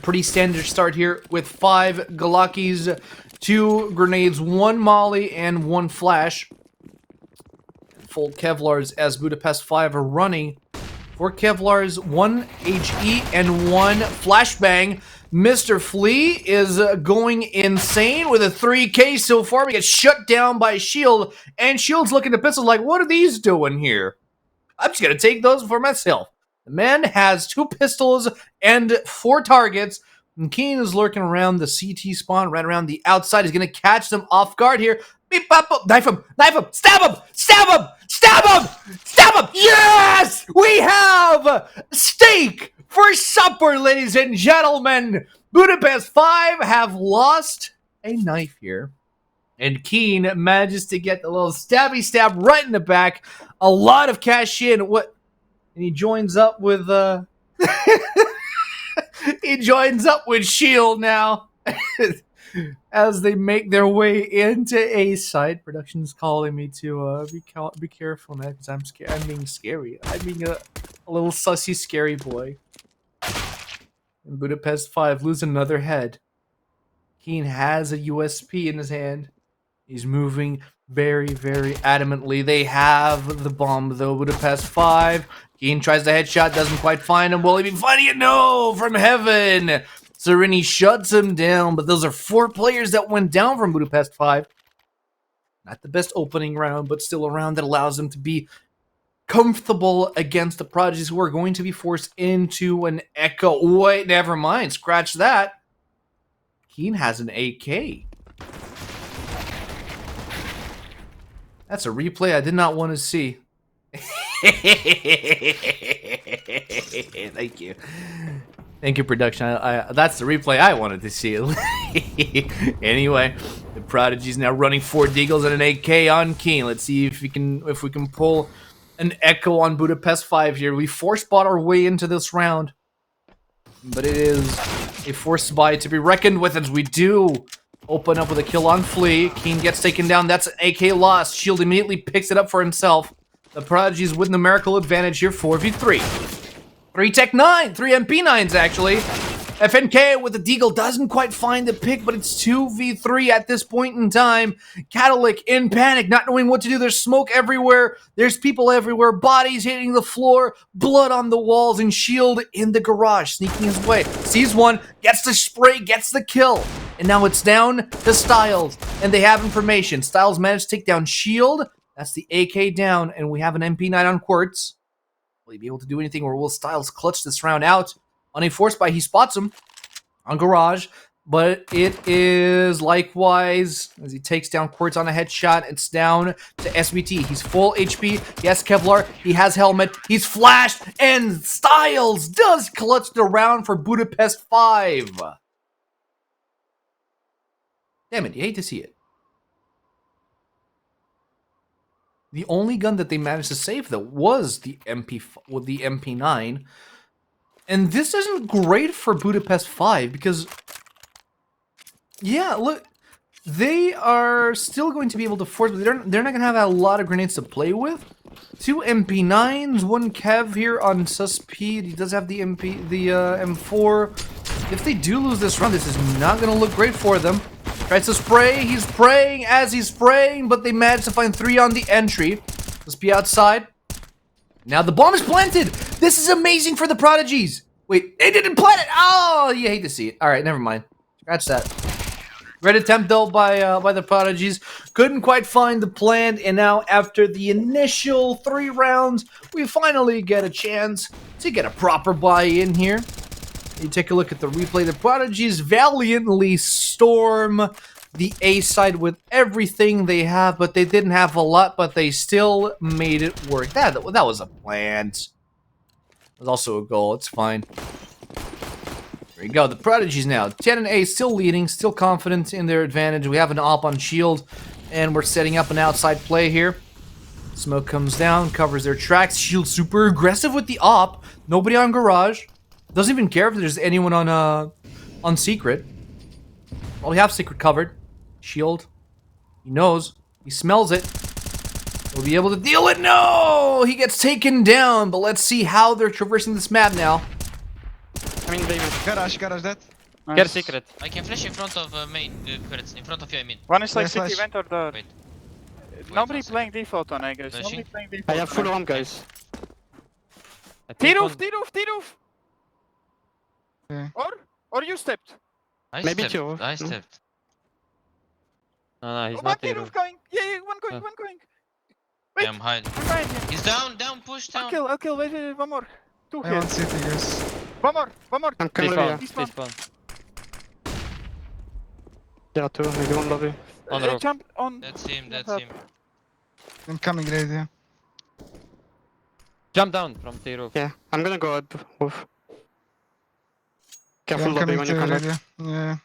pretty standard start here with 5 Galakis, 2 grenades, 1 molly, and 1 flash. Full Kevlars as Budapest 5 are running 4 Kevlars, 1 HE, and 1 flashbang. Mr. Flea is going insane with a 3K so far. We get shut down by Shield, and Shield's looking at pistols like, what are these doing here? I'm just going to take those for myself. The man has 2 pistols and 4 targets. And Keen is lurking around the CT spawn, right around the outside. He's going to catch them off guard here. Beep, bop, bop. Knife him! Knife him! Stab him! Stab him! Stab him! Stab him! Yes! We have steak for supper, ladies and gentlemen. Budapest 5 have lost a knife here. And Keen manages to get the little stabby stab right in the back. A lot of cash in. What? And he joins up with he joins up with Shield now as they make their way into A side. Production's calling me to be careful, man, because I'm scared. I'm being scary. I'm being a little sussy, scary boy. And Budapest 5 lose another head. Keen has a USP in his hand. He's moving very, very adamantly. They have the bomb, though. Budapest 5. Keen tries the headshot, doesn't quite find him. Will he be finding it? No! From heaven! Serini shuts him down, but those are 4 players that went down from Budapest 5. Not the best opening round, but still a round that allows them to be comfortable against the Prodigies, who are going to be forced into an echo. Wait, never mind. Scratch that. Keen has an AK. That's a replay I did not want to see. Thank you. Thank you, production. That's the replay I wanted to see. Anyway, the Prodigies now running 4 deagles and an AK on Keen. Let's see if we can pull an echo on Budapest 5 here. We force bought our way into this round, but it is a forced buy to be reckoned with as we do open up with a kill on Flea. Keen gets taken down. That's an AK lost. Shield immediately picks it up for himself. The Prodigies with numerical advantage here, 4v3. 3 Tech 9, 3 MP9s actually. FNK with the deagle doesn't quite find the pick, but it's 2v3 at this point in time. Catalyc in panic, not knowing what to do. There's smoke everywhere. There's people everywhere. Bodies hitting the floor. Blood on the walls, and Shield in the garage, sneaking his way. Sees one, gets the spray, gets the kill. And now it's down to Styles, and they have information. Styles managed to take down Shield. That's the AK down, and we have an MP9 on Quartz. Will he be able to do anything, or will Styles clutch this round out? On a force buy, he spots him on Garage, but it is likewise, as he takes down Quartz on a headshot, it's down to SBT. He's full HP, he has Kevlar, he has helmet, he's flashed, and Styles does clutch the round for Budapest 5. Damn it, you hate to see it. The only gun that they managed to save, though, was the MP9. And this isn't great for Budapest 5 because, yeah, look, they are still going to be able to force, but they're not going to have a lot of grenades to play with. 2 MP9s, 1 Kev here on Suspede. He does have the M4. If they do lose this round, this is not going to look great for them. Tries to spray, he's spraying as he's spraying, but they managed to find 3 on the entry. Let's be outside. Now the bomb is planted! This is amazing for the Prodigies! Wait, they didn't plant it! Oh, you hate to see it. Alright, never mind. Scratch that. Great attempt, though, by the Prodigies. Couldn't quite find the plant, and now after the initial 3 rounds, we finally get a chance to get a proper buy-in here. You take a look at the replay. The Prodigies valiantly storm the A side with everything they have, but they didn't have a lot, but they still made it work. That was a plant. It was also a goal. It's fine. There you go. The Prodigies now 10 and A, still leading, still confident in their advantage. We have an op on Shield, and we're setting up an outside play here. Smoke comes down, covers their tracks. Shield super aggressive with the op. Nobody on Garage. Doesn't even care if there's anyone on Secret. Well, we have Secret covered. Shield. He knows. He smells it. We'll be able to deal it. No! He gets taken down, but let's see how they're traversing this map now. I mean, they Garage dead. Get a Secret. I can flash in front of main, credits, in front of you, I mean. One is like Yes, city flash. vent or the... Wait. Nobody one second. playing default on, I guess. Flashing. Nobody playing default. I have full arm, guys. I think T-roof, one- T-roof, T-roof! Yeah. Or you stepped. I Maybe stepped, two, I no? stepped. No, he's One not T-roof here. going. Yeah, one going, Oh. one going. Yeah, Wait. I'm hiding. I'm behind him. He's down, push down. I'll kill, wait, one more. 2 I here. want city, guys. One more. I'm coming over Respawn, here. He's fine. respawn. Yeah, 2, maybe 1 lobby. On the roof. Jump on. That's him, that's up. him. I'm coming right here. Jump down from the roof. Yeah, I'm gonna go up. Oof. Yeah, Careful I'm lobby coming when to you come right back. here. Yeah.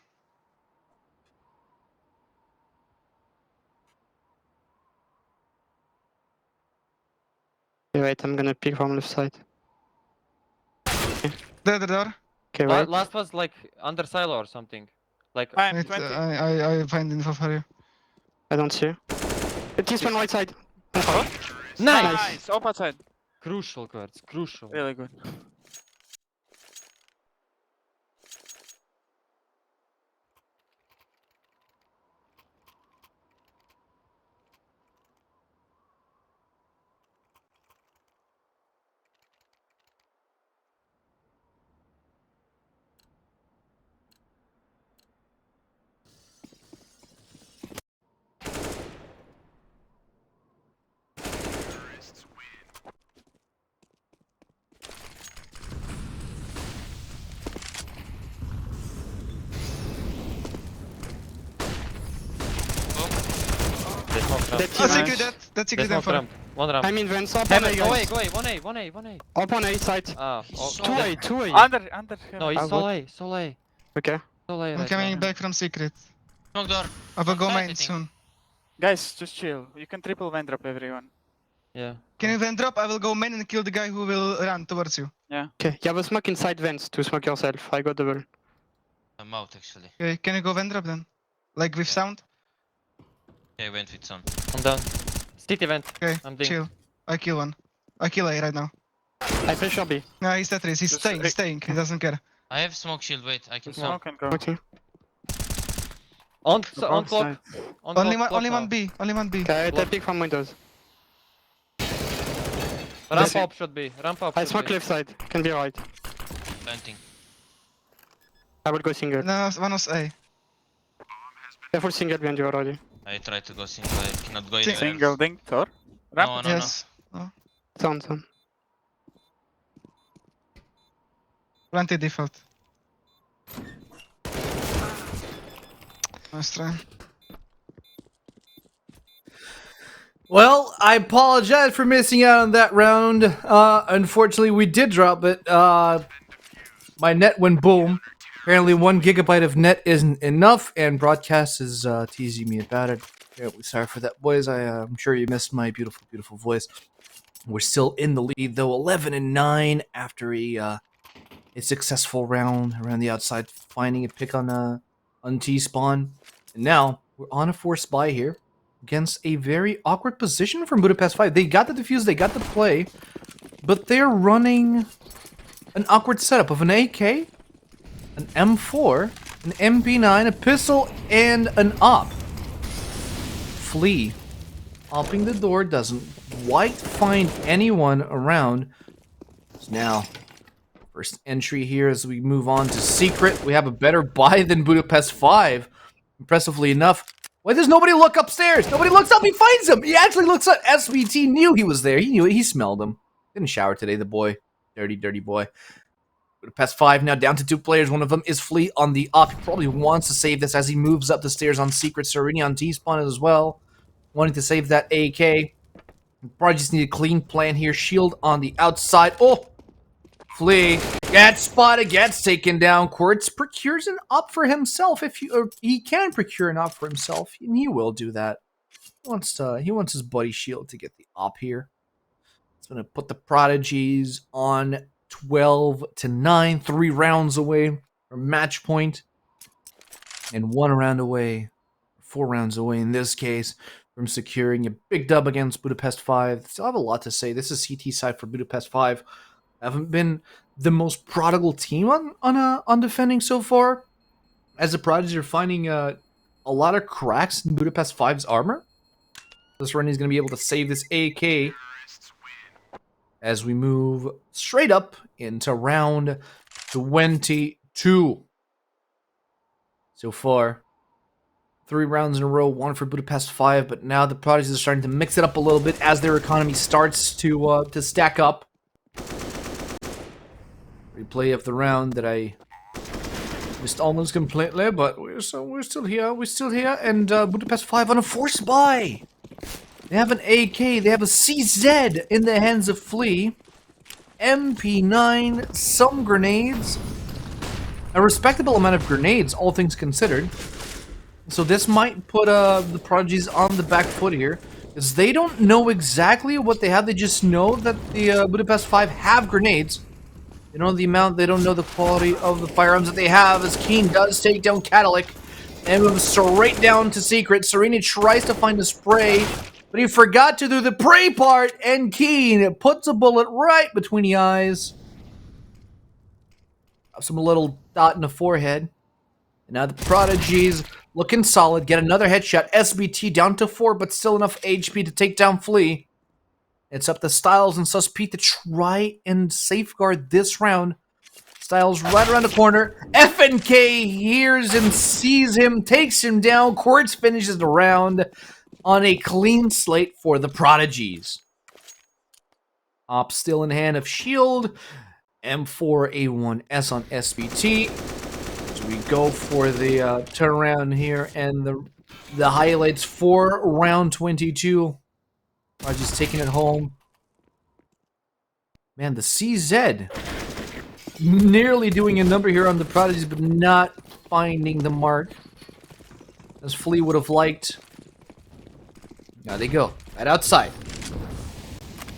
Yeah, wait, I'm gonna pick from left side. Dead the door. Okay, wait. Last was like under silo or something. Like I'm Wait, 20. I find info for you. I don't see you. It is one right side. Nice. Up outside. crucial cards, crucial. Really good. They smoked ramp. That's Oh, it, secret nice. dead. That's secret They dead smoked for ramp. One ramp. I mean, Vents up on A, Heaven, go away, guys. go away. 1A, 1A, 1A. Up on A side. Ah, He's oh, so 2A, 2A. Under. no, he's what? Soleil, Soleil. Okay. Soleil I'm right coming now. back from secret. Smoke door. I will go Outside, I main think. soon. Guys, just chill. You can triple vent drop everyone. Yeah. Can you then drop? I will go main and kill the guy who will run towards you. Okay, you have a smoke inside vents to smoke yourself. I got double. I'm out actually. Okay, can you go vent drop then? Like with Yeah. sound? Yeah, I went with some. I'm down. City event. Okay, I'm dinked. chill. I kill one. I kill A right now. I pressure B. No, he's Tetris. He's Just staying. re- Staying. He doesn't care. I have smoke shield, wait, I can smoke. Smoke and go. Okay. On Outside. clock. On Only clock, one. Only now. one B. Only one B. Okay, I Block. pick from windows. Ramp up should be. Ramp up. I should smoke be. left side. Can be right. Planting. I will go single. No, one was A. They're full single behind you already. I try to go single, I cannot go anywhere. Single ding, Thor. Ramp. No, no, Yes. Sound. Plenty default. Nice try. Well, I apologize for missing out on that round. Unfortunately, we did drop it. My net went boom. Apparently, 1 gigabyte of net isn't enough, and broadcast is teasing me about it. Terribly sorry for that, boys. I'm sure you missed my beautiful, beautiful voice. We're still in the lead, though, 11-9 after a successful round around the outside, finding a pick on T-spawn. And now, we're on a forced buy here against a very awkward position from Budapest Five. They got the defuse, they got the play, but they're running an awkward setup of an AK, an M4, an MP9, a pistol, and an op. Flee. Opening the door, doesn't quite find anyone around. So now, first entry here as we move on to Secret. We have a better buy than Budapest 5. Impressively enough. Why does nobody look upstairs? Nobody looks up, he finds him! He actually looks up. SVT knew he was there. He knew it. He smelled him. Didn't shower today, the boy. Dirty, dirty boy. Budapest 5 now down to 2 players. One of them is Flea on the up. He probably wants to save this as he moves up the stairs on Secret. Serini on T-spawn as well. Wanting to save that AK. Probably just need a clean plan here. Shield on the outside. Oh! Flea gets spotted, gets taken down. Quartz procures an up for himself. He can procure an up for himself, and he will do that. He wants his buddy Shield to get the op here. It's gonna put the Prodigies on 12-9, 3 rounds away from match point, and 1 round away, 4 rounds away in this case, from securing a big dub against Budapest 5. Still have a lot to say. This is CT side for Budapest 5. Haven't been the most prodigal team on defending so far, as the Prodigies are finding a lot of cracks in Budapest 5's armor. This run is going to be able to save this AK as we move straight up into round 22. So far, 3 rounds in a row, 1 for Budapest 5, but now the Prodigies are starting to mix it up a little bit as their economy starts to stack up. Replay of the round that I missed almost completely, but we're still here, and Budapest 5 on a forced buy. They have an AK, they have a CZ in the hands of Flea, MP9, some grenades, a respectable amount of grenades, all things considered. So this might put the Prodigies on the back foot here, because they don't know exactly what they have. They just know that the Budapest 5 have grenades. They don't know the amount, they don't know the quality of the firearms that they have, as Keen does take down Cadillac and moves straight down to Secret. Serini tries to find a spray, but he forgot to do the pray part, and Keen puts a bullet right between the eyes. Some little dot in the forehead. And now the Prodigies looking solid, get another headshot. SBT down to 4, but still enough HP to take down Flea. It's up to Styles and Sus Pete to try and safeguard this round. Styles right around the corner. FNK hears and sees him, takes him down. Quartz finishes the round on a clean slate for the Prodigies. Op still in hand of Shield. M4A1S on SBT. So we go for the turnaround here, and the highlights for round 22. Prodigies taking it home. Man, the CZ nearly doing a number here on the Prodigies, but not finding the mark. as Flea would have liked. Now they go right outside.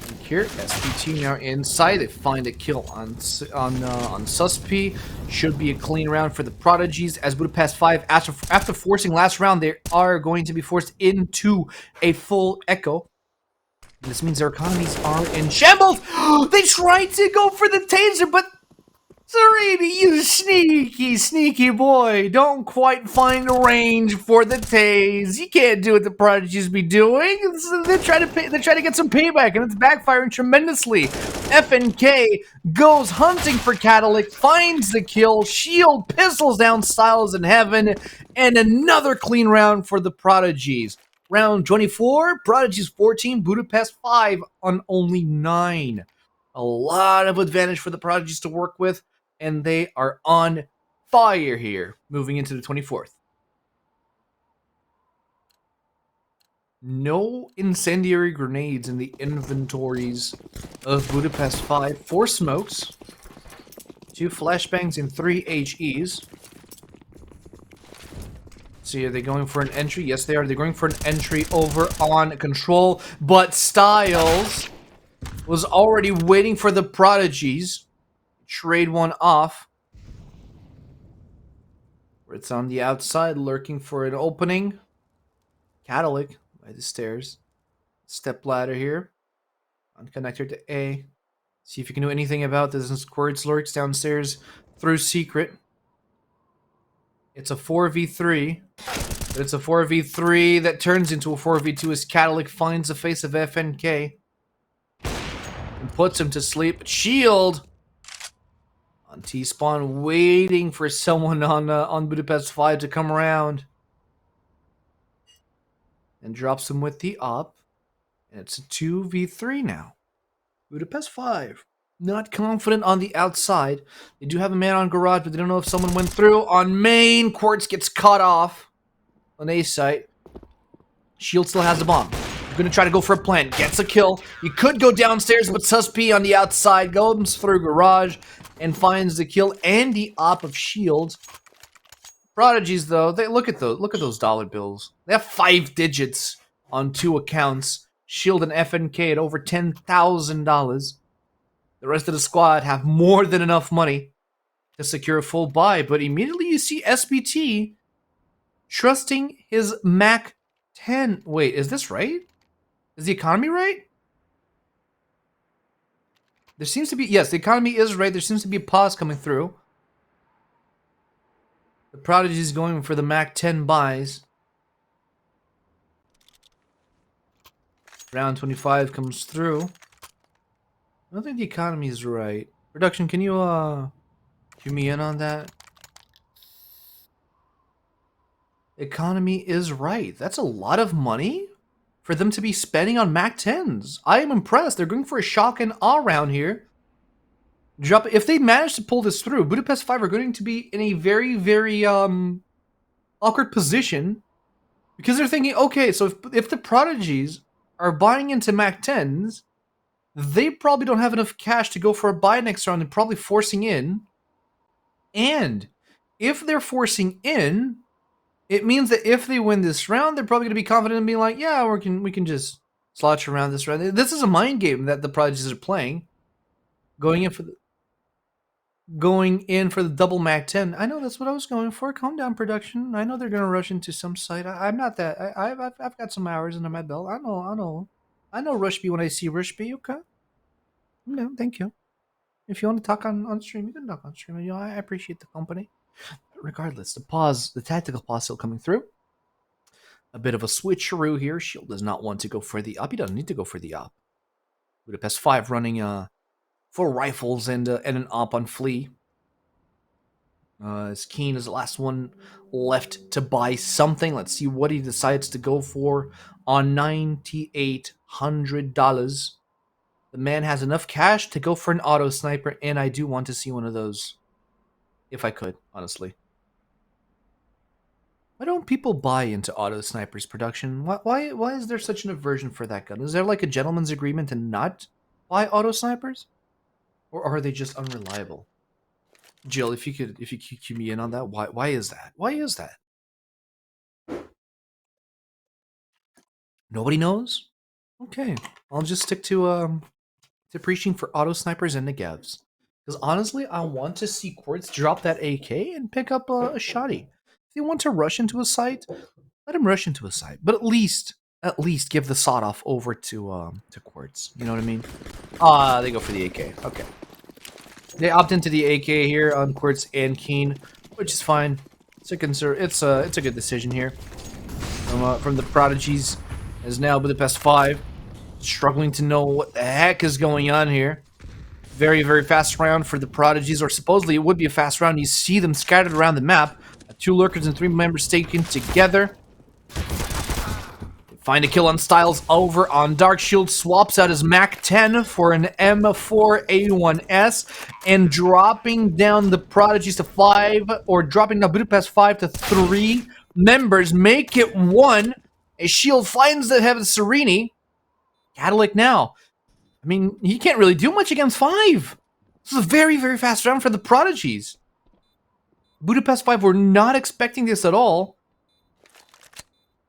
And here, SPT now inside. They find a kill on Susp. Should be a clean round for the Prodigies. As Budapest 5, after forcing last round, they are going to be forced into a full echo. This means their economies are in shambles. They tried to go for the taser, but Sereni, you sneaky boy, don't quite find a range for the tase. You can't do what the Prodigies be doing. They're trying to get some payback, and it's backfiring tremendously. FNK goes hunting for Catalytic, finds the kill, shield, pistols down Styles in heaven, and another clean round for the Prodigies. Round 24, Prodigies 14, Budapest 5 on only 9. A lot of advantage for the Prodigies to work with, and they are on fire here, moving into the 24th. No incendiary grenades in the inventories of Budapest 5. 4 smokes, 2 flashbangs, and 3 HEs. See, are they going for an entry? Yes, they are. They're going for an entry over on Control, but Styles was already waiting for the Prodigies. Trade one off. It's on the outside, lurking for an opening. Catalytic by the stairs. Step ladder here. On connector to A. See if you can do anything about this. And Squirts lurks downstairs through Secret. It's a 4v3. But it's a 4v3 that turns into a 4v2 as Catalytic finds the face of FNK. And puts him to sleep. Shield! On T-spawn, waiting for someone on Budapest 5 to come around. And drops him with the op. And it's a 2v3 now. Budapest 5. Not confident on the outside. They do have a man on garage, but they don't know if someone went through. On main, Quartz gets cut off. On A site. Shield still has the bomb. Gonna try to go for a plant. Gets a kill. He could go downstairs, but Susp on the outside goes through garage and finds the kill and the op of Shield. Prodigies, though, they look at those dollar bills. They have 5 digits on 2 accounts. Shield and FNK at over $10,000. The rest of the squad have more than enough money to secure a full buy, but immediately you see SBT trusting his Mac 10. Wait, is this right? Is the economy right? There seems to be, yes, the economy is right. There seems to be a pause coming through. The Prodigy is going for the Mac 10 buys. Round 25 comes through. I don't think the economy is right. Production, can you cue me in on that? Economy is right. That's a lot of money for them to be spending on Mac 10s. I am impressed. They're going for a shock and awe round here. If they manage to pull this through, Budapest 5 are going to be in a very, very awkward position because they're thinking, okay, so if the Prodigies are buying into Mac 10s, they probably don't have enough cash to go for a buy next round. They're probably forcing in. And if they're forcing in, it means that if they win this round, they're probably going to be confident and be like, yeah, we can just slouch around this round. This is a mind game that the Prodigies are playing. Going in for the double Mac 10. I know that's what I was going for. Calm down, production. I know they're going to rush into some site. I'm not that. I've got some hours under my belt. I know Rushby when I see Rushby. Okay. No, thank you. If you want to talk on stream, you can talk on stream. You know, I appreciate the company. Regardless, the tactical pause still coming through. A bit of a switcheroo here. Shield does not want to go for the op. He doesn't need to go for the op. Budapest 5 running 4 rifles and an op on Flea. As Keen is the last one left to buy something. Let's see what he decides to go for on $9,800. The man has enough cash to go for an auto sniper, and I do want to see one of those. If I could, honestly. Why don't people buy into auto snipers, production? Why is there such an aversion for that gun? Is there like a gentleman's agreement to not buy auto snipers? Or are they just unreliable? Jill, if you could cue me in on that, why is that? Why is that? Nobody knows? Okay. I'll just stick to preaching for auto snipers and negevs. Because honestly, I want to see Quartz drop that AK and pick up a shotty. If they want to rush into a site, let him rush into a site. But at least give the sawed off over to Quartz. You know what I mean? They go for the AK. Okay. They opt into the AK here on Quartz and Keen, which is fine. It's a good decision here from the Prodigies, as now Budapest 5 struggling to know what the heck is going on here. Very, very fast round for the Prodigies, or supposedly it would be a fast round. You see them scattered around the map. 2 lurkers and 3 members taken together. Find a kill on Styles over on Dark Shield, swaps out his Mac 10 for an M4A1S, and dropping down the Prodigies to 5, or dropping down Budapest 5 to 3 members, make it 1. A Shield finds the heaven Serini. Cadillac now. I mean, he can't really do much against 5. This is a very, very fast round for the Prodigies. Budapest 5 were not expecting this at all.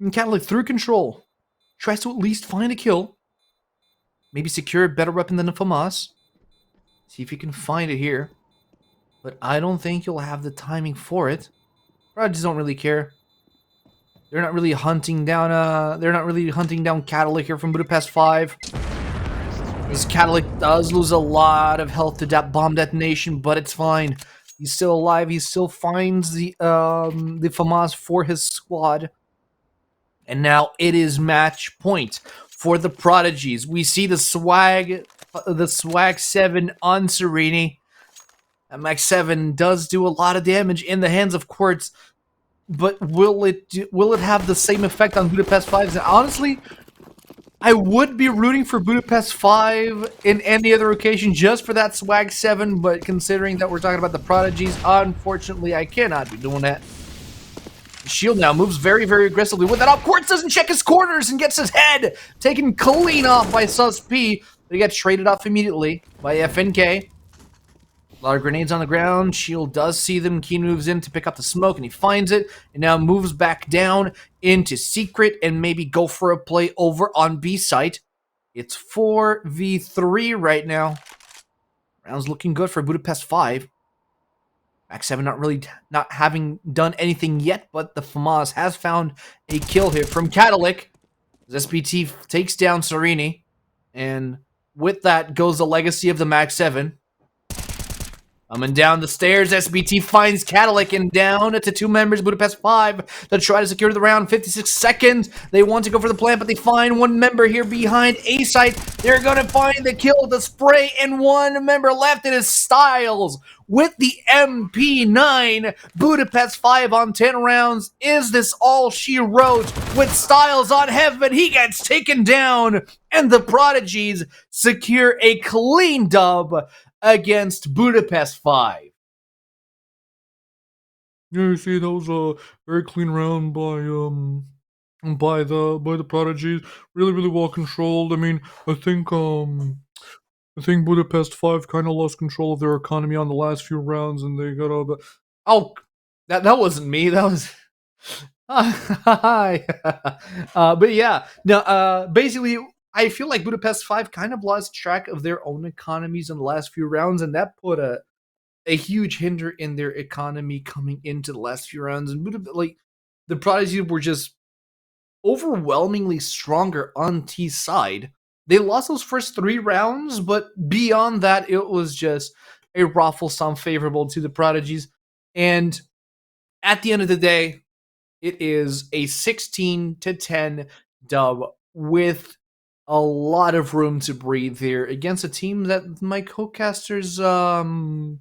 And Cadillac through control tries to at least find a kill. Maybe secure a better weapon than the FAMAS. See if you can find it here. But I don't think you'll have the timing for it. Prodigies don't really care. They're not really hunting down Cadillac here from Budapest 5. This Cadillac does lose a lot of health to that bomb detonation, but it's fine. He's still alive. He still finds the FAMAS for his squad. And now it is match point for the Prodigies. We see the swag 7 on Serini. That Max 7 does do a lot of damage in the hands of Quartz, but will it have the same effect on Budapest 5? And honestly, I would be rooting for Budapest 5 in any other occasion just for that swag 7, but considering that we're talking about the Prodigies, unfortunately, I cannot be doing that. Shield now moves very, very aggressively with that up. Quartz doesn't check his corners and gets his head taken clean off by Sus P. But he got traded off immediately by FNK. A lot of grenades on the ground. Shield does see them. Keen moves in to pick up the smoke, and he finds it. And now moves back down into Secret and maybe go for a play over on B site. It's 4v3 right now. Round's looking good for Budapest 5. Max 7 not having done anything yet, but the FAMAS has found a kill here from Cadillac. As SPT takes down Serini, and with that goes the legacy of the Max 7. Coming down the stairs, SBT finds Cadillac and down to 2 members, Budapest 5, to try to secure the round. 56 seconds. They want to go for the plant, but they find 1 member here behind A site. They're going to find the kill, the spray, and 1 member left. It is Styles with the MP9. Budapest 5 on 10 rounds. Is this all she wrote? With Styles on heaven, he gets taken down, and the Prodigies secure a clean dub against Budapest 5. Yeah, you see, that was a very clean round by the Prodigies. Really, really well controlled. I mean, I think Budapest 5 kind of lost control of their economy on the last few rounds, and they got a. Oh, that wasn't me. That was. Hi. But yeah, no. Basically, I feel like Budapest 5 kind of lost track of their own economies in the last few rounds, and that put a huge hinder in their economy coming into the last few rounds. And the Prodigies were just overwhelmingly stronger on T side. They lost those first 3 rounds, but beyond that, it was just a raffle sum favorable to the Prodigies. And at the end of the day, it is a 16-10 dub with a lot of room to breathe here against a team that my co-casters we're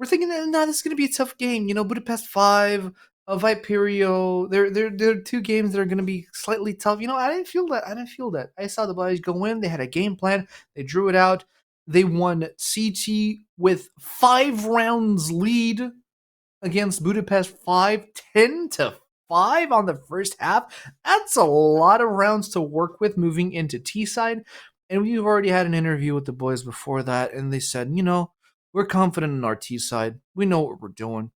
thinking that this is going to be a tough game. You know, Budapest 5, Viperio, they're 2 games that are going to be slightly tough. You know, I didn't feel that. I saw the boys go in. They had a game plan. They drew it out. They won CT with 5 rounds lead against Budapest 5, 10-5 on the first half. That's a lot of rounds to work with moving into T-side. And we've already had an interview with the boys before that, and they said, you know, we're confident in our T-side. We know what we're doing.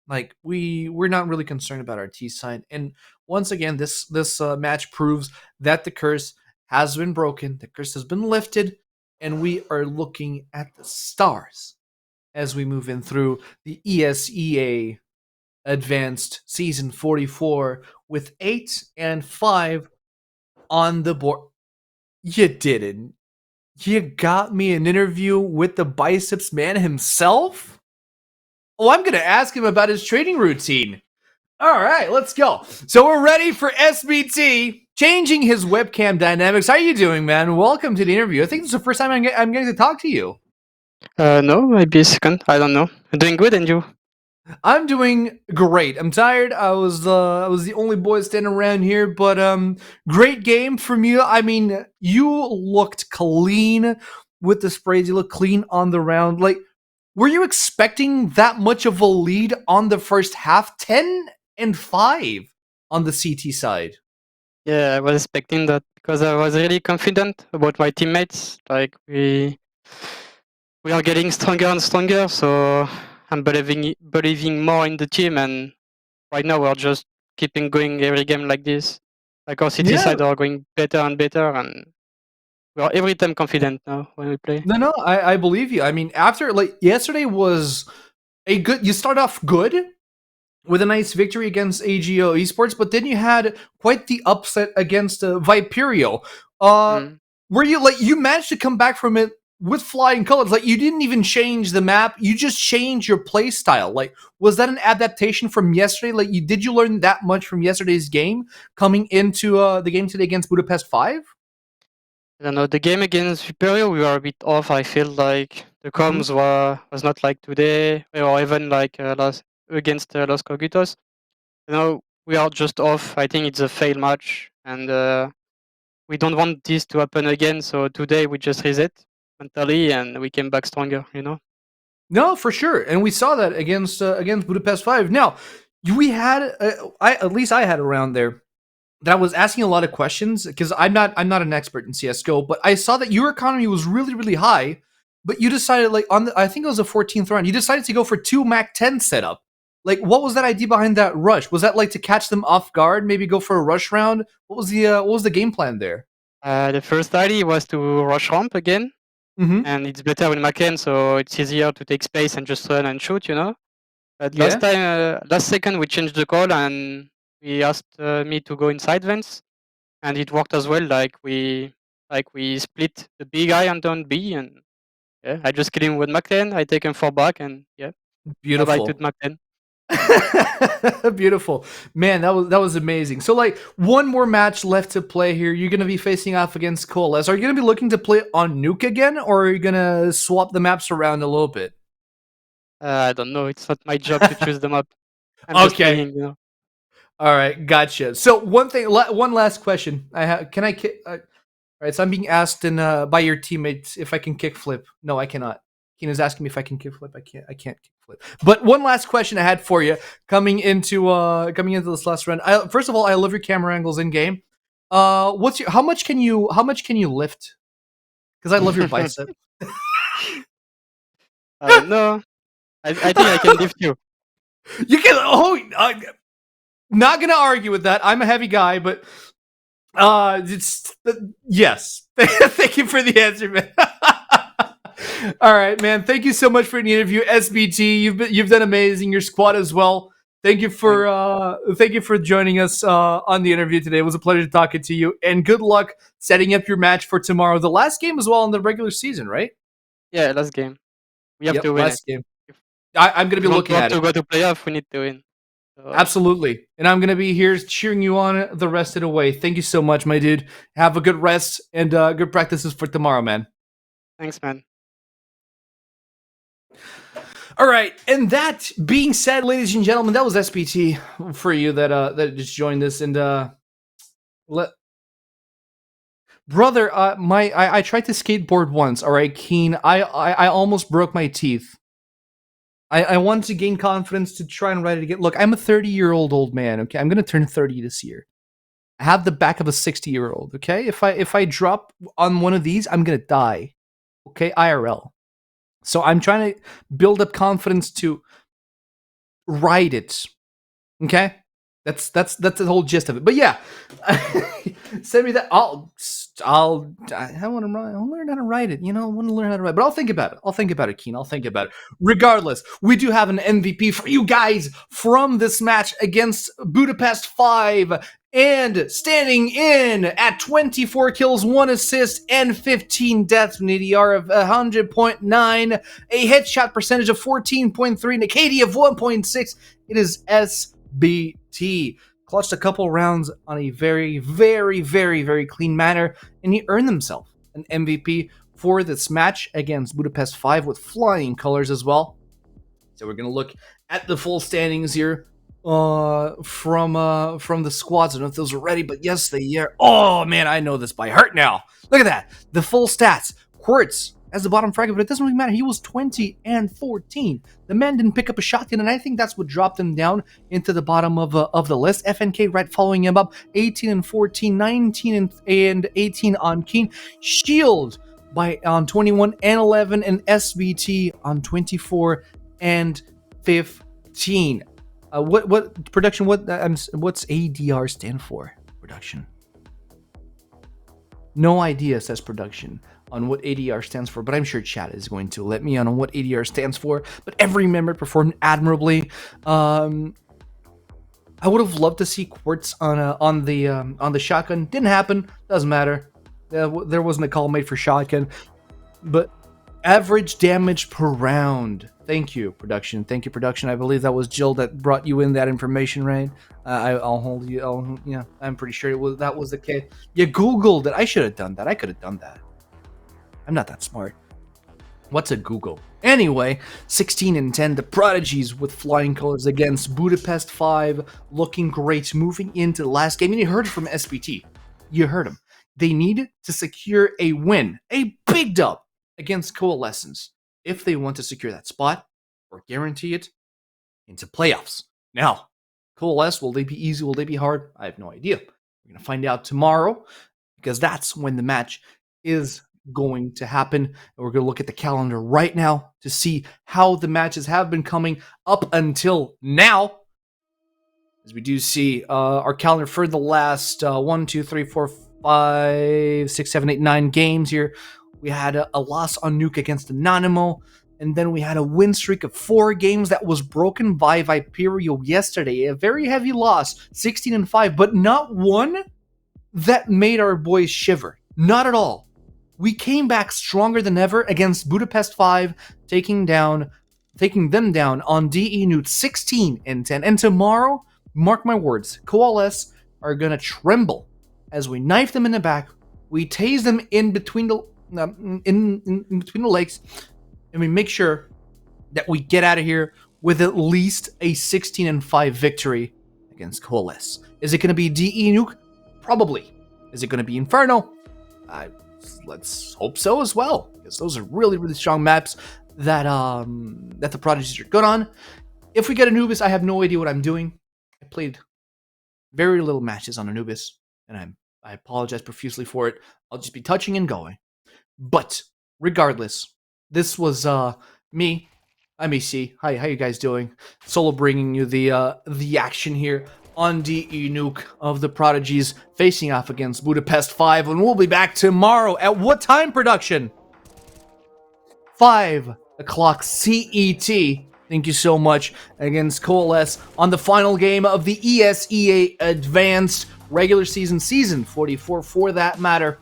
Like we're not really concerned about our T side. And once again, this match proves that the curse has been broken. The curse has been lifted, and we are looking at the stars as we move in through the ESEA Advanced Season 44 with 8 and 5 on the board. You didn't. You got me an interview with the Biceps Man himself? Oh, I'm going to ask him about his training routine. All right, let's go. So we're ready for SBT changing his webcam dynamics. How are you doing, man? Welcome to the interview. I think this is the first time I'm getting to talk to you. No, maybe second. I don't know. I'm doing good, and you? I'm doing great. I'm tired. I was the only boy standing around here, but great game from you. I mean, you looked clean with the sprays. You look clean on the round. Like, were you expecting that much of a lead on the first half? 10 and 5 on the CT side. Yeah, I was expecting that because I was really confident about my teammates. Like we are getting stronger and stronger, so I'm believing more in the team. And right now we're just keeping going every game like this. Like our city Yeah. side are going better and better, and we are every time confident now when we play. No, I believe you. I mean, after like yesterday was a good. You start off good with a nice victory against AGO Esports, but then you had quite the upset against Viperio. Were you like you managed to come back from it with flying colors? Like you didn't even change the map; you just changed your play style. Like, was that an adaptation from yesterday? Like, did you learn that much from yesterday's game coming into the game today against Budapest Five? I don't know. The game against Viperio, we were a bit off. I feel like the comms was not like today, or even like against Los Cogitos. We are just off. I think it's a fail match, and we don't want this to happen again. So today we just reset mentally, and we came back stronger. No, for sure, and we saw that against Budapest Five. Now, we had at least I had around there that I was asking a lot of questions because I'm not an expert in CS:GO, but I saw that your economy was really high, but you decided like I think it was the 14th round, you decided to go for 2 Mac 10 setup. Like, what was that idea behind that rush? Was that like to catch them off guard, maybe go for a rush round? What was the game plan there? The first idea was to rush ramp again, and it's better with Macken, so it's easier to take space and just run and shoot. But last second we changed the call and we asked me to go inside vents, and it worked as well. Like we split the B guy and down B, and I just kill him with Macken. I take him for back, and bye Beautiful. to Macken. Beautiful, man. That was amazing. So, like, one more match left to play here. You're gonna be facing off against Coalesce. Are you gonna be looking to play on Nuke again, or are you gonna swap the maps around a little bit? I don't know. It's not my job to choose the map. I'm just Okay. playing. All right, gotcha. So one last question. Can I kick? All right, so I'm being asked by your teammates if I can kickflip. No, I cannot. Keena's asking me if I can kickflip. I can't kickflip. But one last question I had for you coming into this last round. First of all, I love your camera angles in game. How much can you lift? Because I love your bicep. I don't know. I think I can lift you. You can. Not gonna argue with that. I'm a heavy guy, but yes. Thank you for the answer, man. All right, man. Thank you so much for the interview, SBT. You've done amazing. Your squad as well. Thank you for joining us on the interview today. It was a pleasure talking to you, and good luck setting up your match for tomorrow. The last game as well in the regular season, right? Yeah, last game. We have to win. Last game. I'm going to be looking at it. To go to playoff, we need to win. So. Absolutely. And I'm going to be here cheering you on the rest of the way. Thank you so much, my dude. Have a good rest and good practices for tomorrow, man. Thanks, man. All right. And that being said, ladies and gentlemen, that was SPT for you that just joined us. And brother, I tried to skateboard once. All right, Keen. I almost broke my teeth. I wanted to gain confidence to try and ride it again. Look, I'm a 30-year-old old man, okay? I'm going to turn 30 this year. I have the back of a 60-year-old, okay? If I drop on one of these, I'm going to die, okay? IRL. So I'm trying to build up confidence to ride it. Okay? That's the whole gist of it. But yeah, send me that. I I'll learn how to write it. I want to learn how to write, but I'll think about it. I'll think about it, Keen. I'll think about it. Regardless, we do have an MVP for you guys from this match against Budapest 5. And standing in at 24 kills, 1 assist, and 15 deaths, an ADR of 100.9, a headshot percentage of 14.3, and a KD of 1.6. It is SBT. Clutched a couple rounds on a very, very, very, very clean manner, and he earned himself an MVP for this match against Budapest 5 with flying colors as well. So we're going to look at the full standings here. From the squads. I don't know if those are ready, but yes, they are. Oh man, I know this by heart now. Look at that. The full stats. Quartz as the bottom fragment, but it doesn't really matter. He was 20 and 14. The man didn't pick up a shotgun, and I think that's what dropped him down into the bottom of the list. FNK right following him up, 18 and 14, 19 and 18 on Keen. Shield on 21 and 11, and SBT on 24 and 15. What production? What's ADR stand for? Production. No idea, says production, on what ADR stands for, but I'm sure chat is going to let me on what ADR stands for. But every member performed admirably. I would have loved to see Quartz on the shotgun. Didn't happen. Doesn't matter. There wasn't a call made for shotgun, but average damage per round. Thank you, production. Thank you, production. I believe that was Jill that brought you in that information, right? I'll hold you. Yeah, I'm pretty sure that was the case. You Googled it. I should have done that. I could have done that. I'm not that smart. What's a Google? Anyway, 16 and 10. The Prodigies with flying colors against Budapest 5. Looking great. Moving into the last game. And you heard it from SBT. You heard him. They need to secure a win. A big dub against Coalescence if they want to secure that spot or guarantee it into playoffs. Now, Coalesce, will they be easy? Will they be hard? I have no idea. We're going to find out tomorrow because that's when the match is going to happen. And we're going to look at the calendar right now to see how the matches have been coming up until now. As we do see our calendar for the last 1, 2, 3, 4, 5, 6, 7, 8, 9 games here. We had a loss on Nuke against Anonymous, and then we had a win streak of 4 games that was broken by Viperio yesterday. A very heavy loss, 16 and 5, but not one that made our boys shiver. Not at all. We came back stronger than ever against Budapest 5, taking them down on DE Newt 16 and 10. And tomorrow, mark my words, Coalesce are gonna tremble as we knife them in the back. We tase them in between the in between the legs, and we make sure that we get out of here with at least a 16 and 5 victory against Coalesce. Is it going to be DE Nuke? Probably. Is it going to be Inferno? Let's hope so as well, because those are really, really strong maps that the Prodigies are good on. If we get Anubis, I have no idea what I'm doing. I played very little matches on Anubis, and I apologize profusely for it. I'll just be touching and going. But regardless, this was me. I'm EC. Hi, how you guys doing? Solo bringing you the action here on DE Nuke of the Prodigies facing off against Budapest 5, and we'll be back tomorrow at what time, production? 5 o'clock CET. Thank you so much against Coalesce on the final game of the ESEA Advanced regular season 44 for that matter.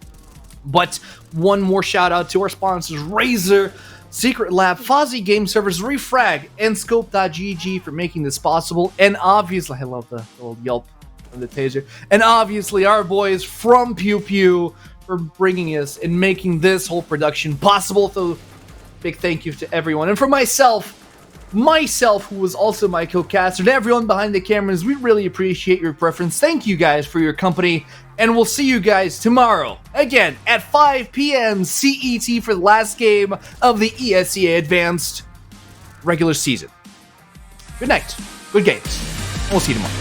But one more shout out to our sponsors, Razer, Secretlab, Fozzy Game Servers, Refrag, and Scope.gg for making this possible. And obviously, I love the old Yelp from the taser. And obviously, our boys from Pewpew for bringing us and making this whole production possible. So, big thank you to everyone. And for myself, who was also my co-caster, and everyone behind the cameras, we really appreciate your preference. Thank you guys for your company. And we'll see you guys tomorrow, again, at 5 p.m. CET for the last game of the ESEA Advanced regular season. Good night. Good games. We'll see you tomorrow.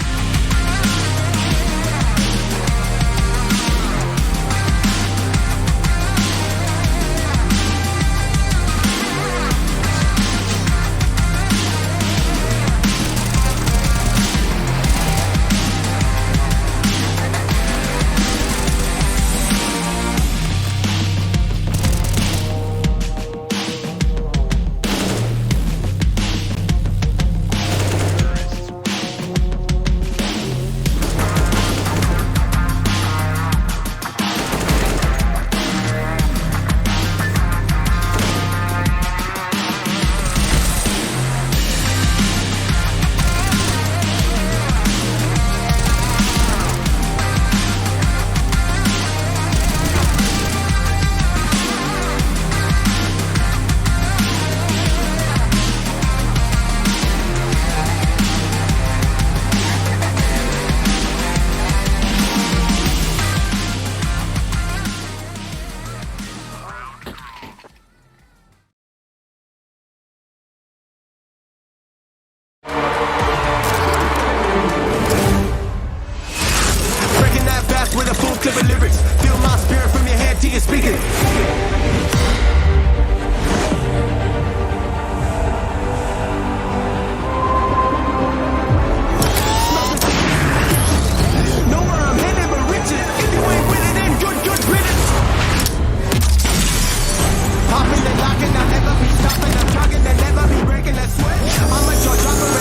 clever lyrics. Feel my spirit from your head to your speaker. Know where I'm headed, but riches. If you ain't with it, then good riddance. Popping and locking, I'll never be stopping. I'm jogging and never be breaking. Let's sweat. I'm a jaw dropper.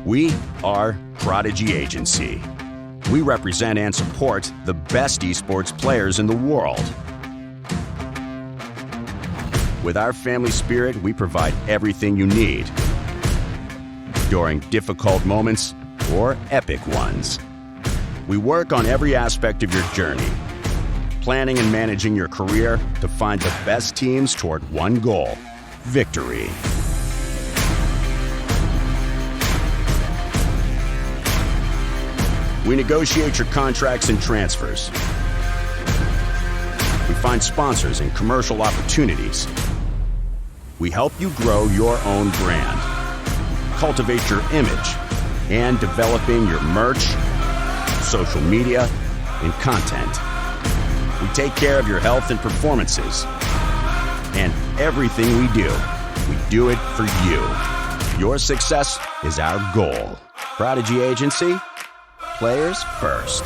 We are Prodigy Agency. We represent and support the best esports players in the world. With our family spirit, we provide everything you need during difficult moments or epic ones. We work on every aspect of your journey, planning and managing your career to find the best teams toward one goal: victory. We negotiate your contracts and transfers. We find sponsors and commercial opportunities. We help you grow your own brand, cultivate your image, and developing your merch, social media, and content. We take care of your health and performances. And everything we do it for you. Your success is our goal. Prodigy Agency, players first.